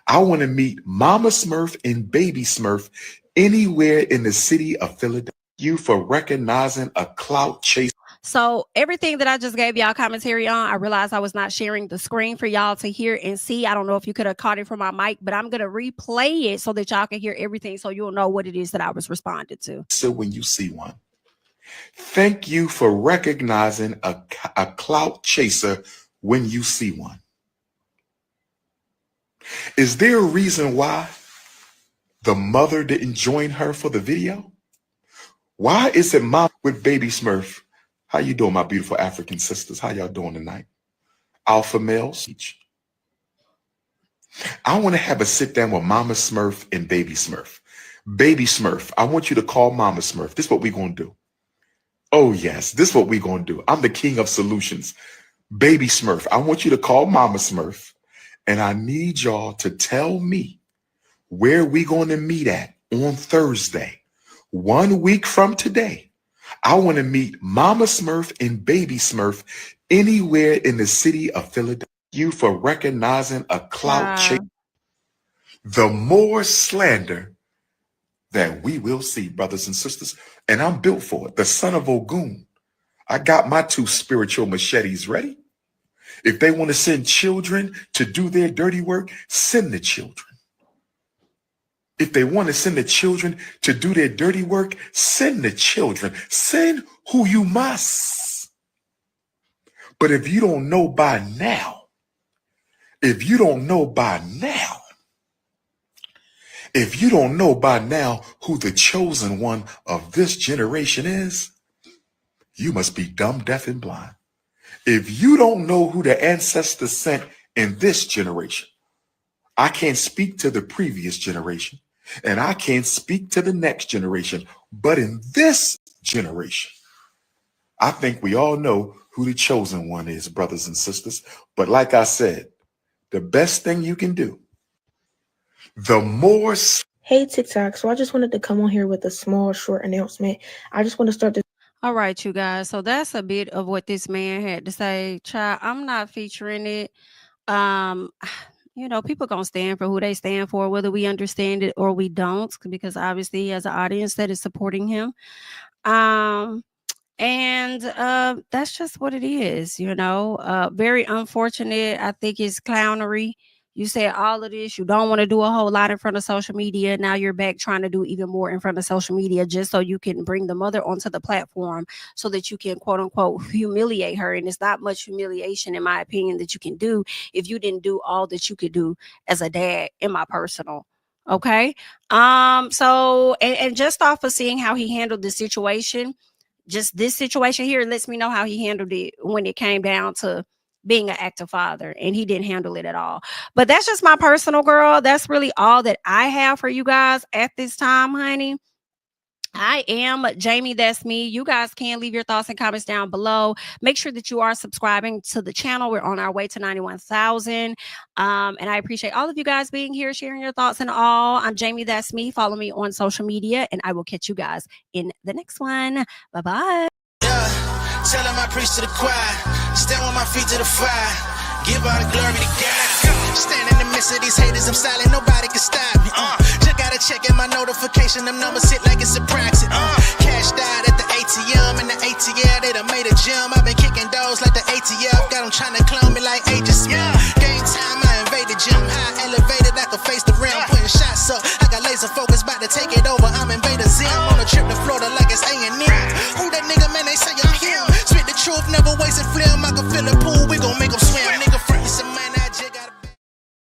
S12: I want to meet Mama Smurf and Baby Smurf anywhere in the city of Philadelphia. You for recognizing a clout chase.
S2: So everything that I just gave y'all commentary on, I realized I was not sharing the screen for y'all to hear and see. I don't know if you could have caught it from my mic, but I'm going to replay it so that y'all can hear everything so you'll know what it is that I was responding to.
S12: So when you see one, thank you for recognizing a clout chaser when you see one. Is there a reason why the mother didn't join her for the video? Why is it mom with Baby Smurf? How you doing, my beautiful African sisters? How y'all doing tonight? Alpha males. I want to have a sit down with Mama Smurf and Baby Smurf. Baby Smurf, I want you to call Mama Smurf. This is what we're going to do. Oh, yes, this is what we're going to do. I'm the king of solutions. Baby Smurf, I want you to call Mama Smurf, and I need y'all to tell me where we're going to meet at on Thursday. 1 week from today, I want to meet Mama Smurf and Baby Smurf anywhere in the city of Philadelphia. You for recognizing a clout chase. The more slander that we will see, brothers and sisters. And I'm built for it. The son of Ogun. I got my 2 spiritual machetes ready. If they want to send children to do their dirty work, send the children. If they want to send the children to do their dirty work, send the children. Send who you must. But if you don't know by now, if you don't know by now who the chosen one of this generation is, you must be dumb, deaf, and blind. If you don't know who the ancestors sent in this generation, I can't speak to the previous generation, and I can't speak to the next generation. But in this generation, I think we all know who the chosen one is, brothers and sisters. But like I said, the best thing you can do, the more...
S13: Hey, TikTok. So I just wanted to come on here with a small, short announcement. I just want to start this.
S2: All right, you guys. So that's a bit of what this man had to say. Child, I'm not featuring it. You know, people gonna stand for who they stand for, whether we understand it or we don't, because obviously he has an audience that is supporting him. And that's just what it is, you know. Very unfortunate. I think it's clownery. You said all of this, you don't want to do a whole lot in front of social media. Now you're back trying to do even more in front of social media just so you can bring the mother onto the platform so that you can, quote unquote, humiliate her. And it's not much humiliation, in my opinion, that you can do if you didn't do all that you could do as a dad, in my personal. Okay. So, and just off of seeing how he handled the situation, just this situation here lets me know how he handled it when it came down to being an active father, and he didn't handle it at all. But that's just my personal girl. That's really all that I have for you guys at this time, honey. I am Jami, that's me. You guys can leave your thoughts and comments down below. Make sure that you are subscribing to the channel. We're on our way to 91,000. And I appreciate all of you guys being here, sharing your thoughts and all. I'm Jami, that's me. Follow me on social media, and I will catch you guys in the next one. Bye-bye.
S14: Tell him I preach to the choir. Stand with my feet to the fire. Give all the glory to God. Stand in the midst of these haters. I'm silent. Nobody can stop me. Just gotta check in my notification. Them numbers hit like it's a proxy. Cashed out at the ATM. And the ATL, they done made a gym. I've been kicking doors like the ATL. Got them trying to clone me like Agent Smith. Game time, I invaded gym. High elevated, I can face the rim. Putting shots up. I got laser focus, about to take it over. I'm Invader Zim. On a trip to Florida like it's A&M. Who that nigga, man? They say I'm him. Spit the truth, never wasted film. I can fill a pool, we gon' make them swim.